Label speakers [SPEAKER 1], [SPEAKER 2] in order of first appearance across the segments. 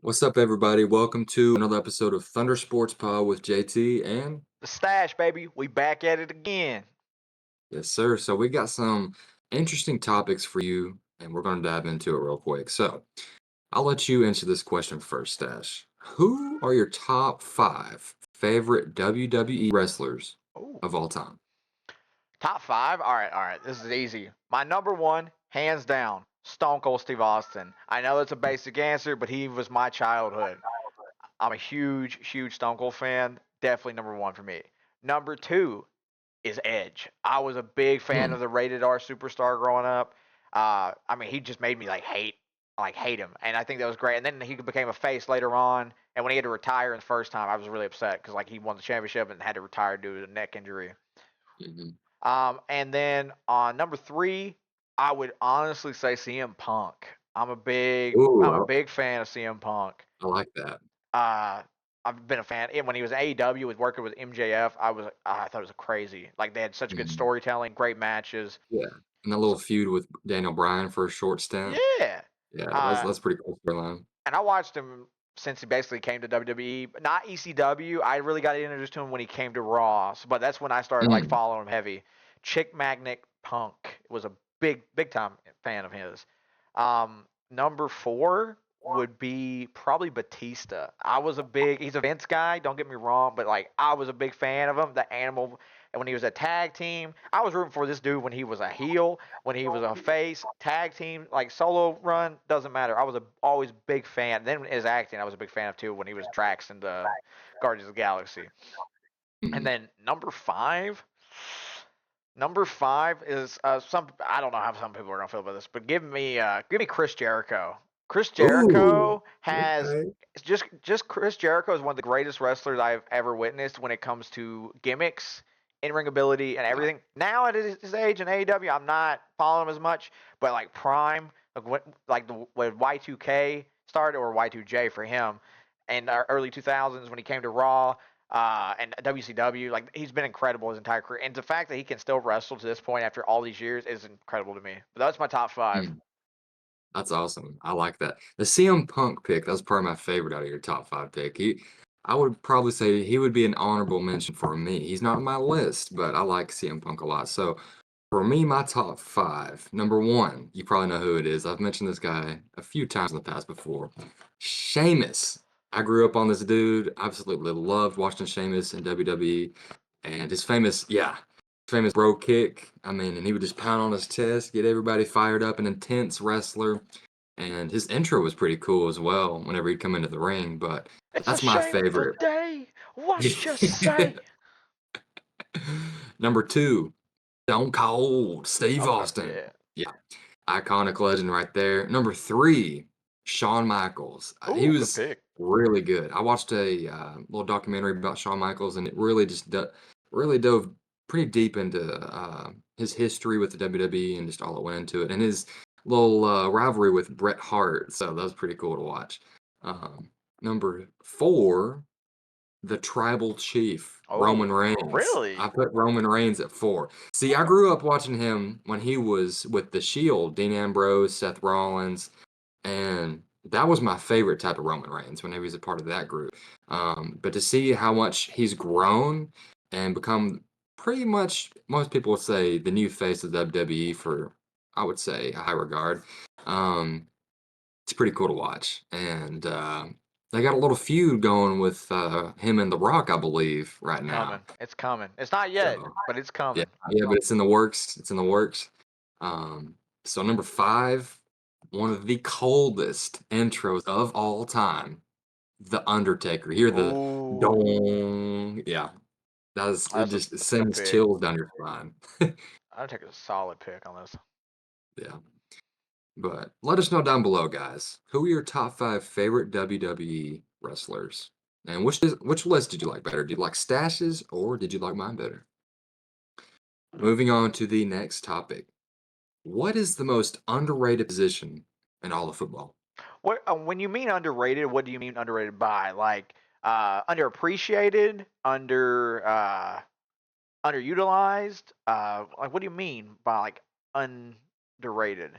[SPEAKER 1] What's up, everybody? Welcome to another episode of Thunder Sports Pod with JT and
[SPEAKER 2] The stash, baby. We back at it again.
[SPEAKER 1] yes, sir. So we got some interesting topics for you, and we're going to dive into it real quick. So I'll let you answer this question first, Stash. Who are your top five favorite WWE wrestlers
[SPEAKER 2] Ooh.
[SPEAKER 1] of all time?
[SPEAKER 2] Top five? All right. This is easy. My number one, hands down, Stone Cold Steve Austin. I know it's a basic answer, but he was my childhood. I'm a huge Stone Cold fan. Definitely number one for me. Number two is Edge. I was a big fan
[SPEAKER 1] Hmm.
[SPEAKER 2] of the rated R superstar growing up. I mean, he just made me hate him, and I think that was great. And then he became a face later on, and when he had to retire the first time, I was really upset because he won the championship and had to retire due to a neck injury.
[SPEAKER 1] Mhm.
[SPEAKER 2] And then on number three, I would honestly say CM Punk. I'm a
[SPEAKER 1] Ooh,
[SPEAKER 2] big fan of CM Punk.
[SPEAKER 1] I like that.
[SPEAKER 2] Uh, I've been a fan. And when he was AEW, was working with MJF. I thought it was crazy. Like they had such good
[SPEAKER 1] Mhm.
[SPEAKER 2] storytelling, great matches.
[SPEAKER 1] Yeah, and that little
[SPEAKER 2] So,
[SPEAKER 1] feud with Daniel Bryan for a short stint.
[SPEAKER 2] yeah.
[SPEAKER 1] Yeah, that's
[SPEAKER 2] Uh,
[SPEAKER 1] that's pretty cool storyline.
[SPEAKER 2] and I watched him since he basically came to WWE, but not ECW. I really got introduced to him when he came to Raw, but that's when I started
[SPEAKER 1] Mm.
[SPEAKER 2] following him heavy. Chick Magnet Punk was a big time fan of his. Number four would be probably Batista. He's a Vince guy. Don't get me wrong, but I was a big fan of him. The Animal, and when he was a tag team, I was rooting for this dude when he was a heel, when he was a face, tag team, solo run, doesn't matter. I was always big fan. Then his acting, I was a big fan of too when he was Drax in the Guardians of the Galaxy. And
[SPEAKER 1] Mhm.
[SPEAKER 2] then number five is some. I don't know how some people are gonna feel about this, but give me Chris Jericho. Chris
[SPEAKER 1] Ooh,
[SPEAKER 2] Jericho has
[SPEAKER 1] okay.
[SPEAKER 2] just Chris Jericho is one of the greatest wrestlers I've ever witnessed when it comes to gimmicks, in ring ability, and
[SPEAKER 1] Yeah.
[SPEAKER 2] everything. Now at his age in AEW, I'm not following him as much, but prime, when Y2K started or Y2J for him, and early 2000s when he came to Raw. And WCW, he's been incredible his entire career, and the fact that he can still wrestle to this point after all these years is incredible to me. But that's my top five.
[SPEAKER 1] Mm, that's awesome. I like that. The CM Punk pick, that's probably my favorite out of your top five pick. I would probably say he would be an honorable mention for me. He's not on my list, but I like CM Punk a lot. So for me, my top five, number one, you probably know who it is. I've mentioned this guy a few times in the past before. Sheamus. I grew up on this dude. Absolutely loved watching Sheamus in WWE. And his famous bro kick. I mean, and he would just pound on his chest, get everybody fired up, an intense wrestler. And his intro was pretty cool as well whenever he'd come into the ring. But
[SPEAKER 2] It's a
[SPEAKER 1] that's my
[SPEAKER 2] shameful
[SPEAKER 1] favorite.
[SPEAKER 2] day. What you say?
[SPEAKER 1] Number two, Stone Cold, Steve
[SPEAKER 2] Okay,
[SPEAKER 1] Austin.
[SPEAKER 2] yeah.
[SPEAKER 1] Yeah, iconic legend right there. Number three, Shawn Michaels. He
[SPEAKER 2] Ooh, good
[SPEAKER 1] was
[SPEAKER 2] pick.
[SPEAKER 1] really good. I watched a little documentary about Shawn Michaels, and it really really dove pretty deep into his history with the WWE and just all that went into it, and his little rivalry with Bret Hart. So that was pretty cool to watch. Um, Number four, the tribal chief, Roman
[SPEAKER 2] Oh,
[SPEAKER 1] Reigns. I
[SPEAKER 2] really?
[SPEAKER 1] put Roman Reigns at four. See, I grew up watching him when he was with The Shield, Dean Ambrose, Seth Rollins, and that was my favorite type of Roman Reigns whenever he was a part of that group. But to see how much he's grown and become pretty much, most people would say, the new face of WWE for, I would say, a high regard. Um, it's pretty cool to watch. And they got a little feud going with him and The Rock, I believe, right now.
[SPEAKER 2] Coming. It's coming. It's not yet,
[SPEAKER 1] So
[SPEAKER 2] but it's
[SPEAKER 1] yeah,
[SPEAKER 2] coming.
[SPEAKER 1] yeah, but it's in the works. It's in the works. So number five, one of the coldest intros of all time, The Undertaker. Hear the
[SPEAKER 2] Ooh,
[SPEAKER 1] dong. Yeah, it just
[SPEAKER 2] that's a good
[SPEAKER 1] sends
[SPEAKER 2] pick.
[SPEAKER 1] chills down your spine.
[SPEAKER 2] I'll take a solid pick on this.
[SPEAKER 1] Yeah. But let us know down below, guys. Who are your top five favorite WWE wrestlers? And which list did you like better? Did you like Stash's or did you like mine better? Moving on to the next topic. What is the most underrated position in all of football?
[SPEAKER 2] When you mean underrated, what do you mean underrated by? Underappreciated, underutilized. What do you mean by underrated?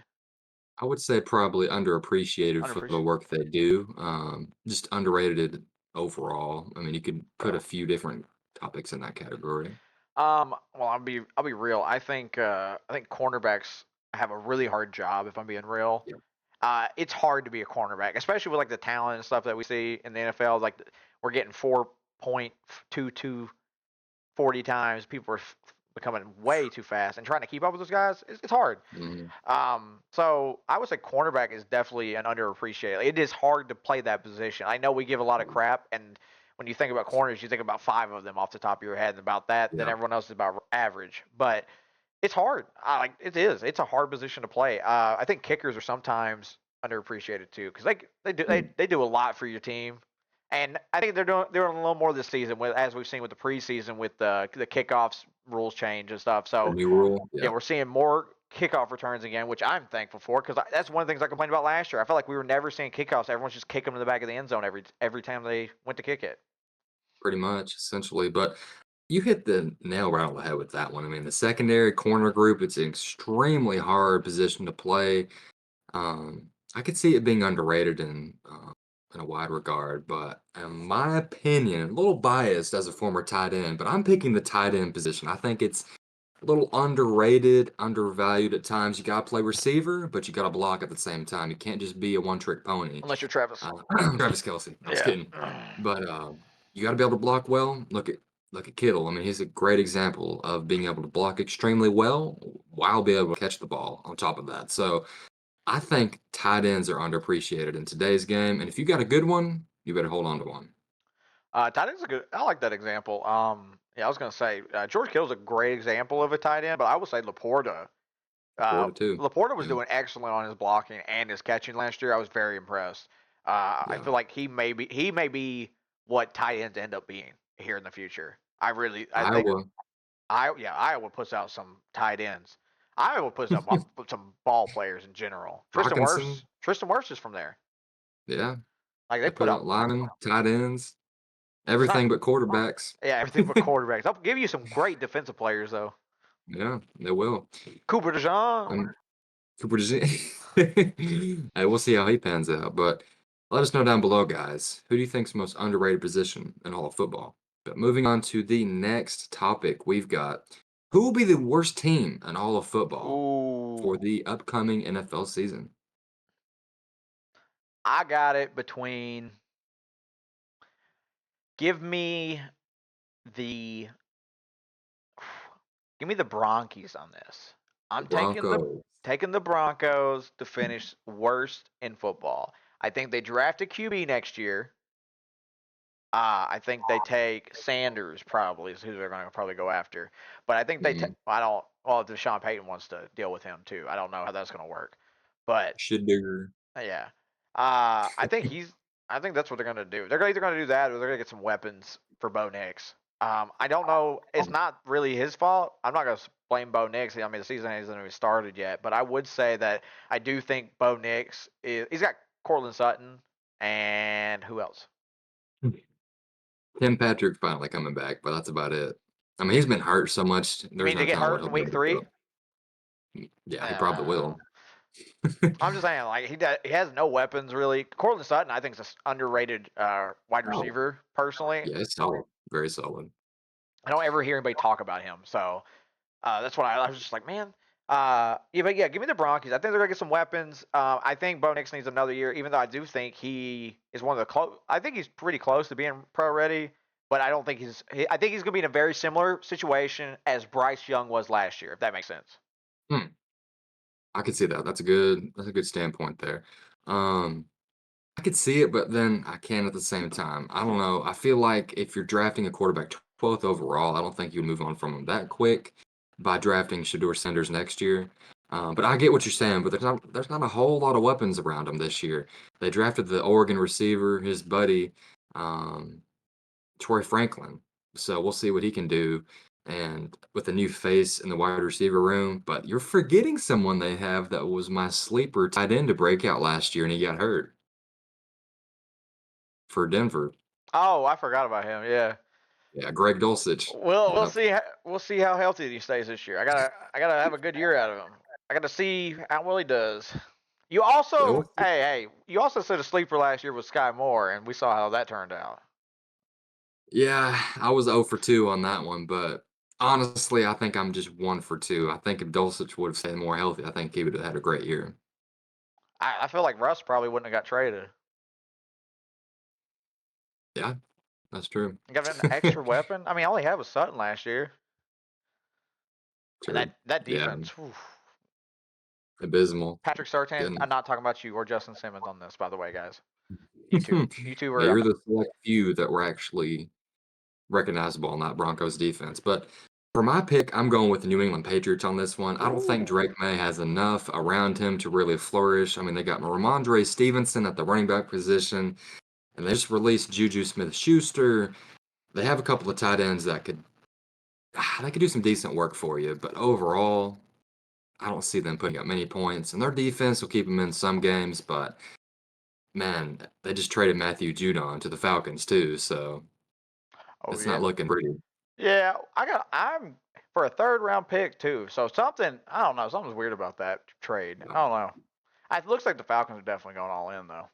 [SPEAKER 1] I would say probably underappreciated for the
[SPEAKER 2] Underappreciated.
[SPEAKER 1] work they do. Just underrated overall. I mean, you could put a few different topics in that category.
[SPEAKER 2] Well, I'll be real. I think cornerbacks have a really hard job. If I'm being real,
[SPEAKER 1] Yeah.
[SPEAKER 2] it's hard to be a cornerback, especially with like the talent and stuff that we see in the NFL. Like we're getting 4.22 40 times. People are becoming way too fast, and trying to keep up with those guys, it's hard.
[SPEAKER 1] Mhm.
[SPEAKER 2] So I would say cornerback is definitely an underappreciated. It is hard to play that position. I know we give a lot of crap, and when you think about corners, you think about five of them off the top of your head, and about that, then
[SPEAKER 1] Yeah.
[SPEAKER 2] everyone else is about average. But it's hard. Like it is. It's a hard position to play. I think kickers are sometimes underappreciated too, because
[SPEAKER 1] Mm.
[SPEAKER 2] they do a lot for your team, and I think they're doing a little more this season with, as we've seen with the preseason with the kickoffs rules change and stuff.
[SPEAKER 1] The
[SPEAKER 2] So
[SPEAKER 1] new rule.
[SPEAKER 2] yeah,
[SPEAKER 1] Yeah.
[SPEAKER 2] we're seeing more kickoff returns again, which I'm thankful for, because that's one of the things I complained about last year. I felt like we were never seeing kickoffs. Everyone's just kicking them to the back of the end zone every time they went to kick it.
[SPEAKER 1] Pretty much, essentially. But you hit the nail right on the head with that one. I mean, the secondary corner group, it's an extremely hard position to play. I could see it being underrated in a wide regard, but in my opinion, a little biased as a former tight end, but I'm picking the tight end position. I think it's a little underrated, undervalued at times. You gotta play receiver, but you gotta block at the same time. You can't just be a one-trick pony.
[SPEAKER 2] Unless you're Travis.
[SPEAKER 1] Uh, Travis Kelsey. I was
[SPEAKER 2] Yeah.
[SPEAKER 1] kidding, but you gotta be able to block well. Look at Kittle. I mean, he's a great example of being able to block extremely well while being able to catch the ball on top of that. So I think tight ends are underappreciated in today's game, and if you got a good one, you better hold on to one.
[SPEAKER 2] Tight end's a good. I like that example. Yeah, I was gonna say George Kittle's a great example of a tight end, but I would say Laporta.
[SPEAKER 1] Florida too.
[SPEAKER 2] Laporta was
[SPEAKER 1] Yeah,
[SPEAKER 2] doing excellent on his blocking and his catching last year. I was very impressed. I
[SPEAKER 1] yeah.
[SPEAKER 2] feel like he may be what tight ends end up being here in the future. I think
[SPEAKER 1] Iowa,
[SPEAKER 2] Iowa puts out some tight ends. Iowa puts out some ball players in general.
[SPEAKER 1] Hawkinson.
[SPEAKER 2] Tristan Wirfs is from there.
[SPEAKER 1] Yeah,
[SPEAKER 2] Like they
[SPEAKER 1] they
[SPEAKER 2] put
[SPEAKER 1] put out
[SPEAKER 2] out.
[SPEAKER 1] linemen, tight ends,
[SPEAKER 2] There's not.
[SPEAKER 1] everything but quarterbacks.
[SPEAKER 2] Yeah, everything but quarterbacks. They'll give you some great defensive players though.
[SPEAKER 1] Yeah, they will.
[SPEAKER 2] Cooper DeJean.
[SPEAKER 1] Um, Cooper Hey, we'll see how he pans out. But let us know down below, guys. Who do you think's the most underrated position in all of football? But moving on to the next topic, we've got who will be the worst team in all of football for
[SPEAKER 2] Ooh,
[SPEAKER 1] the upcoming NFL season?
[SPEAKER 2] I got it between. Give me the. Give me the Bronchies on this.
[SPEAKER 1] The
[SPEAKER 2] I'm
[SPEAKER 1] Broncos.
[SPEAKER 2] taking the Broncos to finish worst in football. I think they draft a QB next year. I think they take Sanders probably is who they're going to probably go after. But I think they take.
[SPEAKER 1] Mm,
[SPEAKER 2] I don't. Well, Deshaun Payton wants to deal with him too. I don't know how that's going to work. But
[SPEAKER 1] Shitdigger.
[SPEAKER 2] yeah. I think he's. I think that's what they're gonna do. They're either gonna do that or they're gonna get some weapons for Bo Nix. I don't know. It's not really his fault. I'm not gonna blame Bo Nix. I mean, the season hasn't even started yet. But I would say that I do think Bo Nix is. He's got Cortland Sutton and who else?
[SPEAKER 1] Tim Patrick finally coming back, but that's about it. I mean, he's been hurt so much.
[SPEAKER 2] You
[SPEAKER 1] There's
[SPEAKER 2] mean to
[SPEAKER 1] no
[SPEAKER 2] get
[SPEAKER 1] telling what
[SPEAKER 2] hurt
[SPEAKER 1] he'll
[SPEAKER 2] in
[SPEAKER 1] be
[SPEAKER 2] week
[SPEAKER 1] able to put
[SPEAKER 2] three?
[SPEAKER 1] up. Yeah, he probably
[SPEAKER 2] Uh,
[SPEAKER 1] will.
[SPEAKER 2] I'm just saying, like he has no weapons really. Cortland Sutton, I think, is an underrated wide
[SPEAKER 1] Oh,
[SPEAKER 2] receiver. Personally,
[SPEAKER 1] yeah, it's solid. Very solid.
[SPEAKER 2] I don't ever hear anybody talk about him. So that's why I was just like, man. Yeah, but yeah, give me the Broncos. I think they're gonna get some weapons. I think Bo Nix needs another year, even though I do think he is one of the close. I think he's pretty close to being pro ready, but I don't think I think he's gonna be in a very similar situation as Bryce Young was last year, if that makes sense.
[SPEAKER 1] Hmm. I could see that. That's a good standpoint there. Um, I could see it, but then I can at the same time. I don't know. I feel like if you're drafting a quarterback 12th overall, I don't think you move on from him that quick by drafting Shador Sanders next year. But I get what you're saying, but there's not a whole lot of weapons around him this year. They drafted the Oregon receiver, his buddy, um, Troy Franklin. So we'll see what he can do. And with a new face in the wide receiver room, but you're forgetting someone they have that was my sleeper tight end to break out last year, and he got hurt for Denver.
[SPEAKER 2] Oh, I forgot about him. Yeah.
[SPEAKER 1] Yeah, Greg Dulcich.
[SPEAKER 2] We'll
[SPEAKER 1] Yep.
[SPEAKER 2] see. We'll see how healthy he stays this year. I gotta have a good year out of him. I gotta see how well he does. You
[SPEAKER 1] Yeah,
[SPEAKER 2] also, hey, you also said a sleeper last year was Sky Moore, and we saw how that turned out.
[SPEAKER 1] yeah, I was 0 for 2 on that one, but honestly, I think I'm just 1 for 2. I think if Dulcich would have stayed more healthy, I think he would have had a great year.
[SPEAKER 2] I feel like Russ probably wouldn't have got traded.
[SPEAKER 1] Yeah, that's true.
[SPEAKER 2] Got an extra weapon. I mean, all he had was Sutton last year, and
[SPEAKER 1] True.
[SPEAKER 2] that
[SPEAKER 1] Yeah,
[SPEAKER 2] defense. Whew.
[SPEAKER 1] abysmal.
[SPEAKER 2] Patrick Surtain.
[SPEAKER 1] Goodness.
[SPEAKER 2] I'm not talking about you or Justin Simmons on this, by the way, guys. You two
[SPEAKER 1] Yeah,
[SPEAKER 2] were.
[SPEAKER 1] you're the select few that were actually recognizable in that Broncos defense. But for my pick, I'm going with the New England Patriots on this one. I don't think
[SPEAKER 2] Ooh.
[SPEAKER 1] Drake May has enough around him to really flourish. I mean, they got Ramondre Stevenson at the running back position, and they just released Juju Smith-Schuster. They have a couple of tight ends that could do some decent work for you, but overall, I don't see them putting up many points. And their defense will keep them in some games, but man, they just traded Matthew Judon to the Falcons too, so
[SPEAKER 2] Oh
[SPEAKER 1] it's
[SPEAKER 2] yeah.
[SPEAKER 1] not looking pretty.
[SPEAKER 2] Yeah, I'm for a third round pick too. So something I don't know. Something's weird about that trade. I don't know. It looks like the Falcons are definitely going all in though.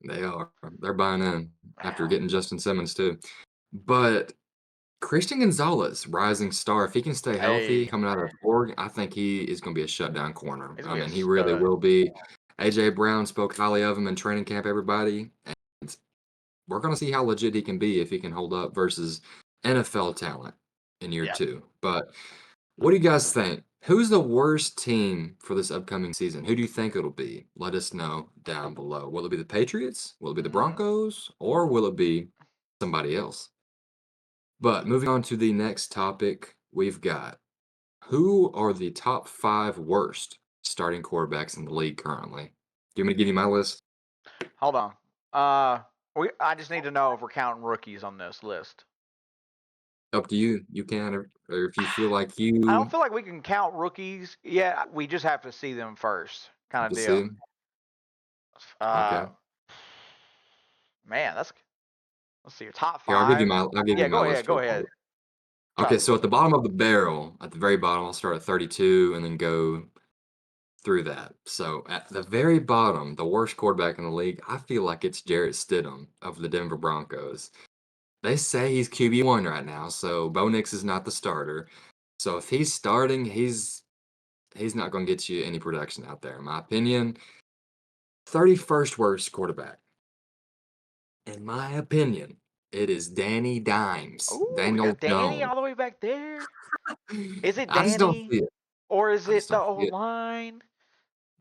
[SPEAKER 1] They are. They're buying in after
[SPEAKER 2] Man.
[SPEAKER 1] getting Justin Simmons too. But Christian Gonzalez, rising star, if he can stay healthy
[SPEAKER 2] Hey,
[SPEAKER 1] coming out of Oregon, I think he is going to be a shutdown corner.
[SPEAKER 2] he's
[SPEAKER 1] I
[SPEAKER 2] gonna be a
[SPEAKER 1] mean, he really
[SPEAKER 2] stud.
[SPEAKER 1] will be. AJ Brown spoke highly of him in training camp, everybody. And we're going to see how legit he can be if he can hold up versus NFL talent in year
[SPEAKER 2] Yeah.
[SPEAKER 1] two. But what do you guys think? Who's the worst team for this upcoming season? Who do you think it'll be? Let us know down below. Will it be the Patriots? Will it be the
[SPEAKER 2] Hmm.
[SPEAKER 1] Broncos? Or will it be somebody else? But moving on to the next topic, we've got who are the top 5 worst starting quarterbacks in the league currently? Do you want me to give you my list?
[SPEAKER 2] Hold on. I just need to know if we're counting rookies on this list.
[SPEAKER 1] Up to you. You can, or if you feel like
[SPEAKER 2] I don't
[SPEAKER 1] you
[SPEAKER 2] feel like we can count rookies. Yeah, we just have to see them first, kind
[SPEAKER 1] have
[SPEAKER 2] of
[SPEAKER 1] to
[SPEAKER 2] deal.
[SPEAKER 1] see.
[SPEAKER 2] Uh,
[SPEAKER 1] Okay.
[SPEAKER 2] man, that's let's see your top
[SPEAKER 1] Here, I'll give you
[SPEAKER 2] five.
[SPEAKER 1] my I'll give
[SPEAKER 2] Yeah,
[SPEAKER 1] you my
[SPEAKER 2] go ahead,
[SPEAKER 1] list
[SPEAKER 2] go
[SPEAKER 1] real
[SPEAKER 2] ahead.
[SPEAKER 1] quick.
[SPEAKER 2] Try.
[SPEAKER 1] Okay, so at the bottom of the barrel, at the very bottom, I'll start at 32 and then go through that. So at the very bottom, the worst quarterback in the league, I feel like it's Jarrett Stidham of the Denver Broncos. They say he's QB1 right now, so Bo Nix is not the starter. So if he's starting, he's not going to get you any production out there, in my opinion. 31st worst quarterback. In my opinion, it is Danny Dimes.
[SPEAKER 2] Ooh, we
[SPEAKER 1] Daniel
[SPEAKER 2] got Danny
[SPEAKER 1] Jones.
[SPEAKER 2] all the way back there. Is it
[SPEAKER 1] I just don't
[SPEAKER 2] Danny
[SPEAKER 1] see it.
[SPEAKER 2] or is
[SPEAKER 1] I just
[SPEAKER 2] it the
[SPEAKER 1] don't see
[SPEAKER 2] old
[SPEAKER 1] it.
[SPEAKER 2] line?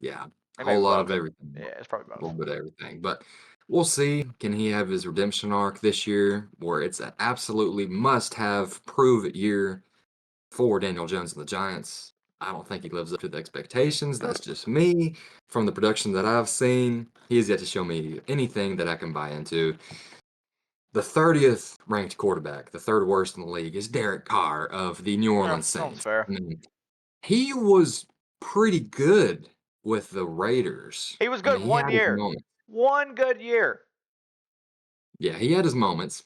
[SPEAKER 1] Yeah, a
[SPEAKER 2] It may be
[SPEAKER 1] whole lot of
[SPEAKER 2] both.
[SPEAKER 1] everything.
[SPEAKER 2] Yeah, it's probably
[SPEAKER 1] A
[SPEAKER 2] both.
[SPEAKER 1] little bit of everything. But we'll see. Can he have his redemption arc this year where it's an absolutely must have prove it year for Daniel Jones and the Giants? I don't think he lives up to the expectations. That's just me. From the production that I've seen, he has yet to show me anything that I can buy into. The 30th ranked quarterback, the third worst in the league, is Derek Carr of the New
[SPEAKER 2] Yeah,
[SPEAKER 1] Orleans
[SPEAKER 2] that's
[SPEAKER 1] Saints.
[SPEAKER 2] fair.
[SPEAKER 1] I mean, he was pretty good with the Raiders.
[SPEAKER 2] He was
[SPEAKER 1] I
[SPEAKER 2] good
[SPEAKER 1] mean, he
[SPEAKER 2] one
[SPEAKER 1] had his
[SPEAKER 2] year.
[SPEAKER 1] moments.
[SPEAKER 2] One good year.
[SPEAKER 1] Yeah, he had his moments.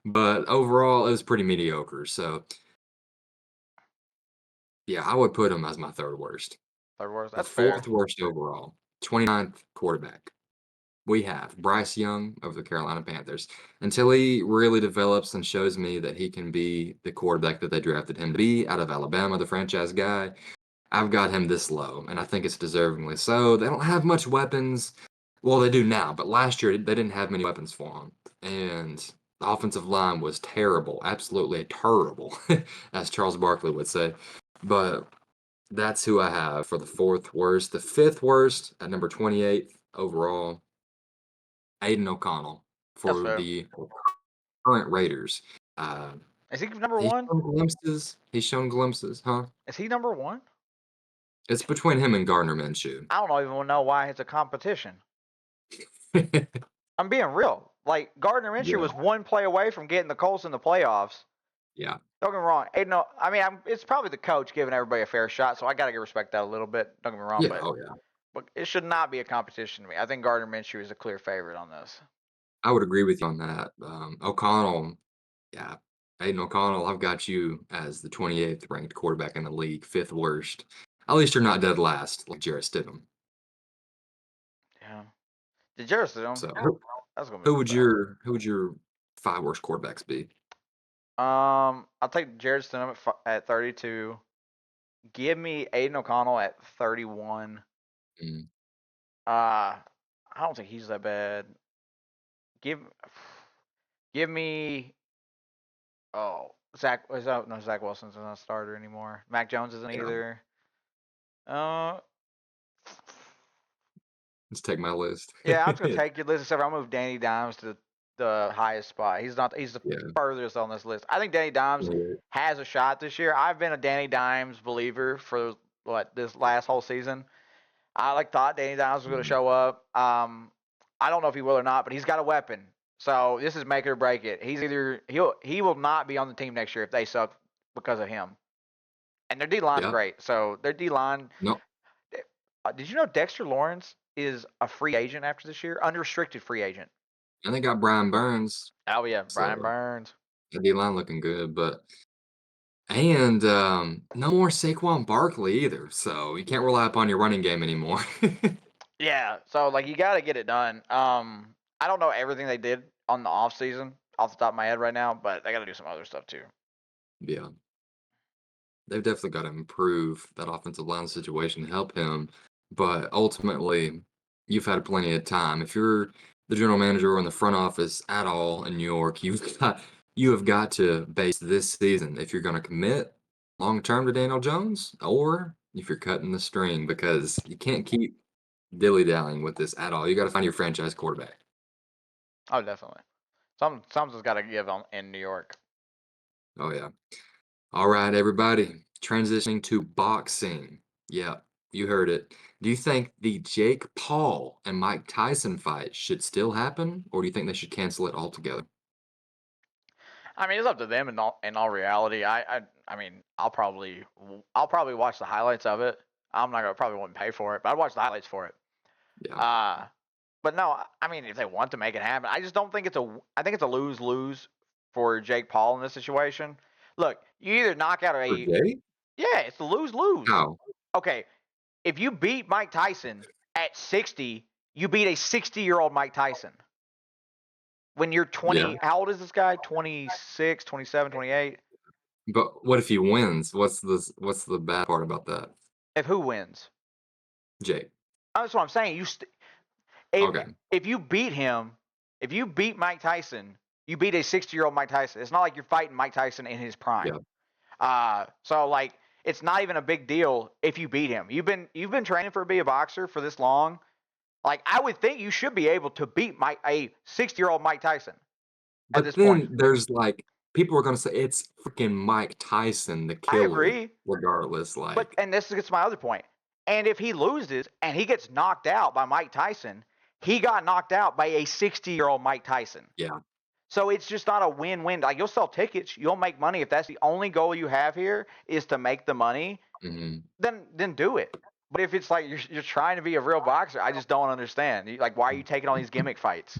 [SPEAKER 1] But overall, it was pretty mediocre. So, yeah, I would put him as my third worst.
[SPEAKER 2] Third worst.
[SPEAKER 1] The
[SPEAKER 2] That's fair.
[SPEAKER 1] fourth worst overall, 29th quarterback. We have Bryce Young of the Carolina Panthers. Until he really develops and shows me that he can be the quarterback that they drafted him to be out of Alabama, the franchise guy, I've got him this low, and I think it's deservingly so. They don't have much weapons. Well, they do now, but last year they didn't have many weapons for him. And the offensive line was terrible, absolutely terrible, as Charles Barkley would say. But that's who I have for the fourth worst. The fifth worst at number 28 overall, Aiden O'Connell
[SPEAKER 2] That's
[SPEAKER 1] for
[SPEAKER 2] fair.
[SPEAKER 1] the current Raiders. Uh,
[SPEAKER 2] Is he number
[SPEAKER 1] he's
[SPEAKER 2] one?
[SPEAKER 1] shown glimpses. He's shown glimpses, huh?
[SPEAKER 2] Is he number one?
[SPEAKER 1] It's between him and Gardner Minshew.
[SPEAKER 2] I don't even know why it's a competition. I'm being real. Like Gardner Minshew
[SPEAKER 1] Yeah,
[SPEAKER 2] was one play away from getting the Colts in the playoffs.
[SPEAKER 1] yeah,
[SPEAKER 2] Don't get me wrong. No, I mean, it's probably the coach giving everybody a fair shot, so I got to respect that a little bit. Don't get me wrong,
[SPEAKER 1] yeah.
[SPEAKER 2] but
[SPEAKER 1] Oh, yeah.
[SPEAKER 2] it should not be a competition to me. I think Gardner Minshew is a clear favorite on this.
[SPEAKER 1] I would agree with you on that. O'Connell, yeah, Aiden O'Connell. I've got you as the 28th ranked quarterback in the league, fifth worst. At least you're not dead last like Jarrett Stidham.
[SPEAKER 2] Yeah. Did Jarrett Stidham?
[SPEAKER 1] So
[SPEAKER 2] That's gonna be bad.
[SPEAKER 1] who would your 5 worst quarterbacks be?
[SPEAKER 2] I'll take Jared Stidham at 32. Give me Aiden O'Connell at 31.
[SPEAKER 1] Mm,
[SPEAKER 2] I don't think he's that bad. Give give me Zach. No, Zach Wilson's not a starter anymore. Mac Jones isn't
[SPEAKER 1] yeah,
[SPEAKER 2] either. Uh,
[SPEAKER 1] let's take my list.
[SPEAKER 2] yeah, I'm just gonna take your list. Except I'll move Danny Dimes to the highest spot. He's not. He's the
[SPEAKER 1] Yeah,
[SPEAKER 2] furthest on this list. I think Danny Dimes
[SPEAKER 1] 28.
[SPEAKER 2] has a shot this year. I've been a Danny Dimes believer for this last whole season. I thought Danny Dimes was going to
[SPEAKER 1] Mm,
[SPEAKER 2] show up. I don't know if he will or not, but he's got a weapon. So this is make it or break it. He will not be on the team next year if they suck because of him. And their D line's
[SPEAKER 1] yeah,
[SPEAKER 2] great. So their D line.
[SPEAKER 1] no,
[SPEAKER 2] Did you know Dexter Lawrence is a free agent after this year? Unrestricted free agent.
[SPEAKER 1] and they got Brian Burns,
[SPEAKER 2] Oh yeah, Brian
[SPEAKER 1] so
[SPEAKER 2] Burns.
[SPEAKER 1] the D-line looking good, but no more Saquon Barkley either, so you can't rely upon your running game anymore.
[SPEAKER 2] Yeah. So you got to get it done. I don't know everything they did on the off season off the top of my head right now, but they got to do some other stuff too.
[SPEAKER 1] Yeah, they've definitely got to improve that offensive line situation to help him, but ultimately, you've had plenty of time. If you're the general manager or in the front office at all in New York, you have got to base this season if you're gonna commit long term to Daniel Jones or if you're cutting the string because you can't keep dilly-dallying with this at all. You gotta find your franchise quarterback.
[SPEAKER 2] Oh, definitely. Something's got to give in New York.
[SPEAKER 1] Oh, yeah. All right, everybody. Transitioning to boxing. Yeah, you heard it. Do you think the Jake Paul and Mike Tyson fight should still happen, or do you think they should cancel it altogether?
[SPEAKER 2] I mean, it's up to them in all reality. I mean, I'll probably watch the highlights of it. I'm not gonna probably wouldn't pay for it, but I'd watch the highlights for it.
[SPEAKER 1] Yeah,
[SPEAKER 2] Uh but no, I mean, if they want to make it happen, I just don't think I think it's a lose lose for Jake Paul in this situation. Look, you either knock out
[SPEAKER 1] for
[SPEAKER 2] a
[SPEAKER 1] Jake?
[SPEAKER 2] yeah, it's a lose lose.
[SPEAKER 1] How?
[SPEAKER 2] Okay, if you beat Mike Tyson at 60, you beat a 60-year-old Mike Tyson. When you're
[SPEAKER 1] Yeah,
[SPEAKER 2] 20, how old is this guy? 26, 27, 28.
[SPEAKER 1] but what if he wins? What's the bad part about that?
[SPEAKER 2] If who wins?
[SPEAKER 1] Jake.
[SPEAKER 2] That's what I'm saying. If
[SPEAKER 1] Okay.
[SPEAKER 2] if you beat him, if you beat Mike Tyson, you beat a 60-year-old Mike Tyson. It's not like you're fighting Mike Tyson in his prime.
[SPEAKER 1] Yeah.
[SPEAKER 2] So it's not even a big deal if you beat him. You've been training for be a boxer for this long. Like I would think you should be able to beat a 60-year-old Mike Tyson at
[SPEAKER 1] But
[SPEAKER 2] this point.
[SPEAKER 1] then there's like people are gonna say it's freaking Mike Tyson, the
[SPEAKER 2] I
[SPEAKER 1] killer,
[SPEAKER 2] agree.
[SPEAKER 1] regardless.
[SPEAKER 2] But
[SPEAKER 1] Like,
[SPEAKER 2] and this gets my other point. And if he loses and he gets knocked out by Mike Tyson, he got knocked out by a 60-year-old Mike Tyson.
[SPEAKER 1] yeah.
[SPEAKER 2] So it's just not a win-win. Like you'll sell tickets, you'll make money. If that's the only goal you have here is to make the money,
[SPEAKER 1] Hmm.
[SPEAKER 2] then do it. But if it's like you're trying to be a real boxer, I just don't understand. Like why are you taking all these gimmick fights?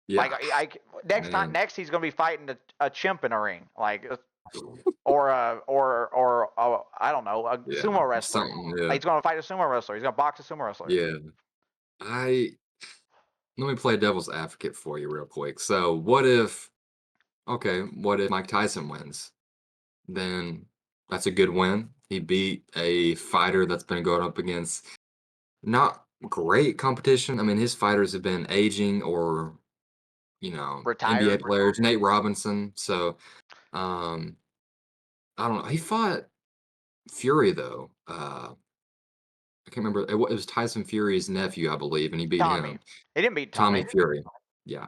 [SPEAKER 2] Like
[SPEAKER 1] Yeah.
[SPEAKER 2] next he's gonna be fighting a chimp in a ring, like or I don't know, a
[SPEAKER 1] Yeah.
[SPEAKER 2] sumo wrestler.
[SPEAKER 1] Something,
[SPEAKER 2] Like,
[SPEAKER 1] yeah.
[SPEAKER 2] he's gonna fight a sumo wrestler. He's gonna box a sumo wrestler.
[SPEAKER 1] Yeah. I Let me play devil's advocate for you real quick. So what if Mike Tyson wins? Then that's a good win. He beat a fighter that's been going up against not great competition. I mean, his fighters have been aging or, NBA
[SPEAKER 2] Retired.
[SPEAKER 1] players, Nate Robinson. So, um, I don't know. He fought Fury though. I can't remember. It was Tyson Fury's nephew, I believe, and he beat
[SPEAKER 2] Tommy.
[SPEAKER 1] him.
[SPEAKER 2] He didn't beat
[SPEAKER 1] Tommy
[SPEAKER 2] Tommy.
[SPEAKER 1] Fury. Yeah.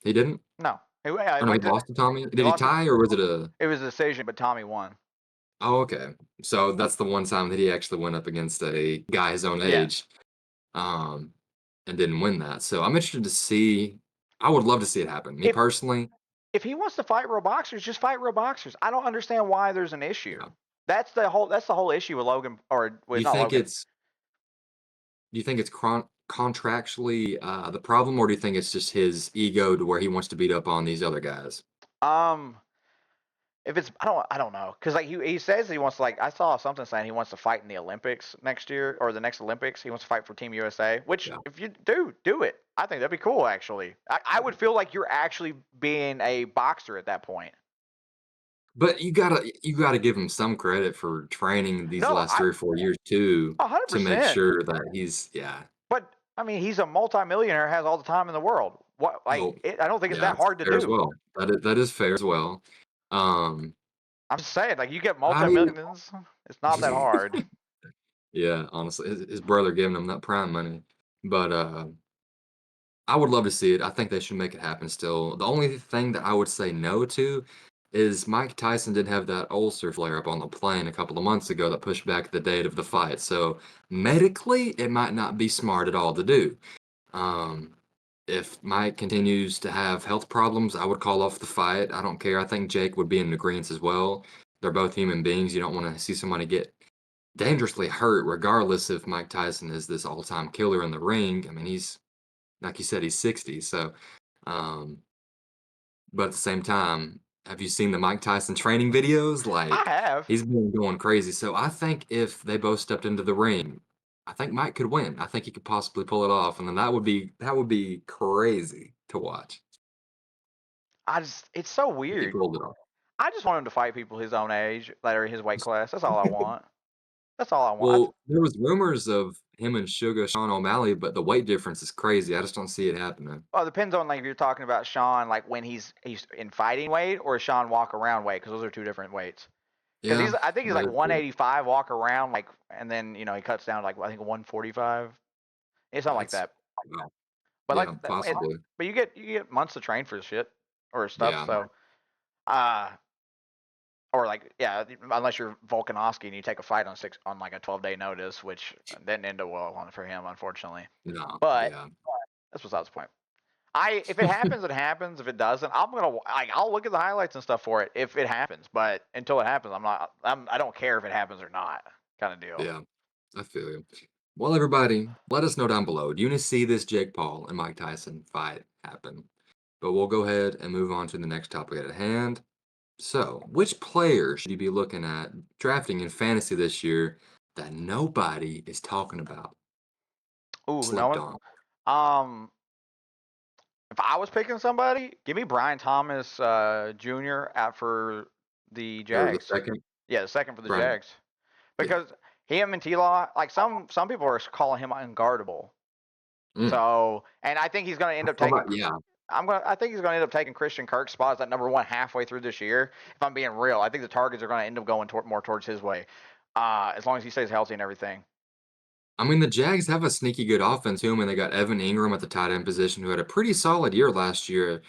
[SPEAKER 1] He didn't?
[SPEAKER 2] No. He
[SPEAKER 1] Oh, no, he
[SPEAKER 2] went to
[SPEAKER 1] lost to Tommy?
[SPEAKER 2] he
[SPEAKER 1] Did he
[SPEAKER 2] lost it.
[SPEAKER 1] tie or was it a
[SPEAKER 2] It was a decision, but Tommy won.
[SPEAKER 1] Oh, okay. So that's the one time that he actually went up against a guy his own
[SPEAKER 2] Yeah.
[SPEAKER 1] age, um, and didn't win that. So I'm interested to see I would love to see it happen. Me
[SPEAKER 2] If
[SPEAKER 1] personally,
[SPEAKER 2] if he wants to fight real boxers, just fight real boxers. I don't understand why there's an issue.
[SPEAKER 1] yeah.
[SPEAKER 2] That's the whole issue with Logan or
[SPEAKER 1] Do
[SPEAKER 2] with
[SPEAKER 1] you
[SPEAKER 2] not
[SPEAKER 1] think
[SPEAKER 2] Logan.
[SPEAKER 1] it's do you think it's contractually, the problem, or do you think it's just his ego to where he wants to beat up on these other guys?
[SPEAKER 2] Um If it's I don't know because like he says he wants to like I saw something saying he wants to fight in the Olympics next year or the next Olympics. He wants to fight for Team USA. Which
[SPEAKER 1] Yeah.
[SPEAKER 2] if you do it, I think that'd be cool. Actually, I would feel like you're actually being a boxer at that point.
[SPEAKER 1] But you gotta give him some credit for training these
[SPEAKER 2] No,
[SPEAKER 1] last 3 or 4 years too,
[SPEAKER 2] a hundred
[SPEAKER 1] to make
[SPEAKER 2] percent.
[SPEAKER 1] sure that he's yeah.
[SPEAKER 2] But I mean, he's a multimillionaire, has all the time in the world. What like
[SPEAKER 1] Oh,
[SPEAKER 2] I don't think it's
[SPEAKER 1] yeah,
[SPEAKER 2] that
[SPEAKER 1] that's
[SPEAKER 2] hard to
[SPEAKER 1] fair as
[SPEAKER 2] do.
[SPEAKER 1] well. That is fair as well. Um,
[SPEAKER 2] I'm just saying, like you get
[SPEAKER 1] I
[SPEAKER 2] multi-millions, it's not that hard.
[SPEAKER 1] yeah, honestly, his brother giving him that prime money, but, I would love to see it. I think they should make it happen still. The only thing that I would say no to is Mike Tyson did have that ulcer flare up on the plane a couple of months ago that pushed back the date of the fight. So medically, it might not be smart at all to do. Um, if Mike continues to have health problems, I would call off the fight. I don't care. I think Jake would be in agreement as well. They're both human beings. You don't want to see somebody get dangerously hurt, regardless if Mike Tyson is this all-time killer in the ring. I mean, he's like you said, he's 60. So, um, but at the same time, have you seen the Mike Tyson training videos?
[SPEAKER 2] I
[SPEAKER 1] Like,
[SPEAKER 2] have.
[SPEAKER 1] he's been going crazy. So I think if they both stepped into the ring, I think Mike could win. I think he could possibly pull it off, and then that would be crazy to watch
[SPEAKER 2] It's so
[SPEAKER 1] if he
[SPEAKER 2] weird.
[SPEAKER 1] pulled it off.
[SPEAKER 2] I just want him to fight people his own age that are his weight class. That's all I want. That's all I want.
[SPEAKER 1] Well, there was rumors of him and Sugar Sean O'Malley, but the weight difference is crazy. I just don't see it happening.
[SPEAKER 2] Well, it depends on like if you're talking about Sean, like when he's in fighting weight, or Sean walk around weight, because those are two different weights. Because
[SPEAKER 1] Yeah,
[SPEAKER 2] I think he's
[SPEAKER 1] that
[SPEAKER 2] like
[SPEAKER 1] is true.
[SPEAKER 2] 185 walk around, like, and then he cuts down to like I think 145. It's something like
[SPEAKER 1] That's
[SPEAKER 2] that.
[SPEAKER 1] wow.
[SPEAKER 2] But
[SPEAKER 1] Yeah,
[SPEAKER 2] like
[SPEAKER 1] possibly.
[SPEAKER 2] but you get months to train for this shit or stuff.
[SPEAKER 1] Yeah,
[SPEAKER 2] So uh, or like yeah, unless you're Volkanovski and you take a fight on like a 12-day notice, which didn't end up well for him, unfortunately.
[SPEAKER 1] no,
[SPEAKER 2] But
[SPEAKER 1] yeah.
[SPEAKER 2] that's besides the point. If it happens, it happens. If it doesn't, I'll look at the highlights and stuff for it if it happens. But until it happens, I don't care if it happens or not, kind of deal.
[SPEAKER 1] Yeah, I feel you. Well, everybody, let us know down below. Do you want to see this Jake Paul and Mike Tyson fight happen? But we'll go ahead and move on to the next topic at hand. So, which player should you be looking at drafting in fantasy this year that nobody is talking about?
[SPEAKER 2] Ooh, no
[SPEAKER 1] Slept
[SPEAKER 2] one.
[SPEAKER 1] on.
[SPEAKER 2] Um, if I was picking somebody, give me Brian Thomas Jr. out for the
[SPEAKER 1] Or the
[SPEAKER 2] Jags.
[SPEAKER 1] second?
[SPEAKER 2] Yeah, the second for the
[SPEAKER 1] Brian.
[SPEAKER 2] Jags
[SPEAKER 1] Yeah.
[SPEAKER 2] because him and T Law, like some people are calling him unguardable.
[SPEAKER 1] Mm.
[SPEAKER 2] So, and I think he's going to end up
[SPEAKER 1] How
[SPEAKER 2] taking.
[SPEAKER 1] about, yeah.
[SPEAKER 2] I think he's going to end up taking Christian Kirk's spot as that number one halfway through this year. If I'm being real, I think the targets are going to end up going more towards his way, as long as he stays healthy and everything.
[SPEAKER 1] I mean, the Jags have a sneaky good offense too, and they got Evan Ingram at the tight end position, who had a pretty solid year last year.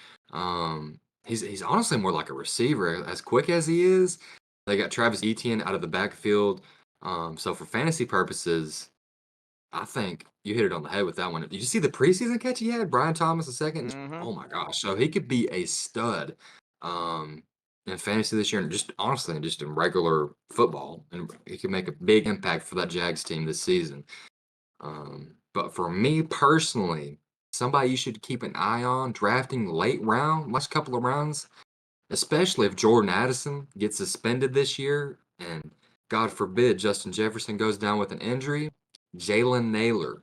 [SPEAKER 1] He's honestly more like a receiver, as quick as he is. They got Travis Etienne out of the backfield. So for fantasy purposes, I think you hit it on the head with that one. Did you see the preseason catch he had? Brian Thomas the second.
[SPEAKER 2] Mm-hmm.
[SPEAKER 1] Oh my gosh! So he could be a stud um, in fantasy this year, and just honestly, just in regular football, and he could make a big impact for that Jags team this season. But for me personally, somebody you should keep an eye on drafting late round, last couple of rounds, especially if Jordan Addison gets suspended this year and God forbid Justin Jefferson goes down with an injury. Jalen Naylor,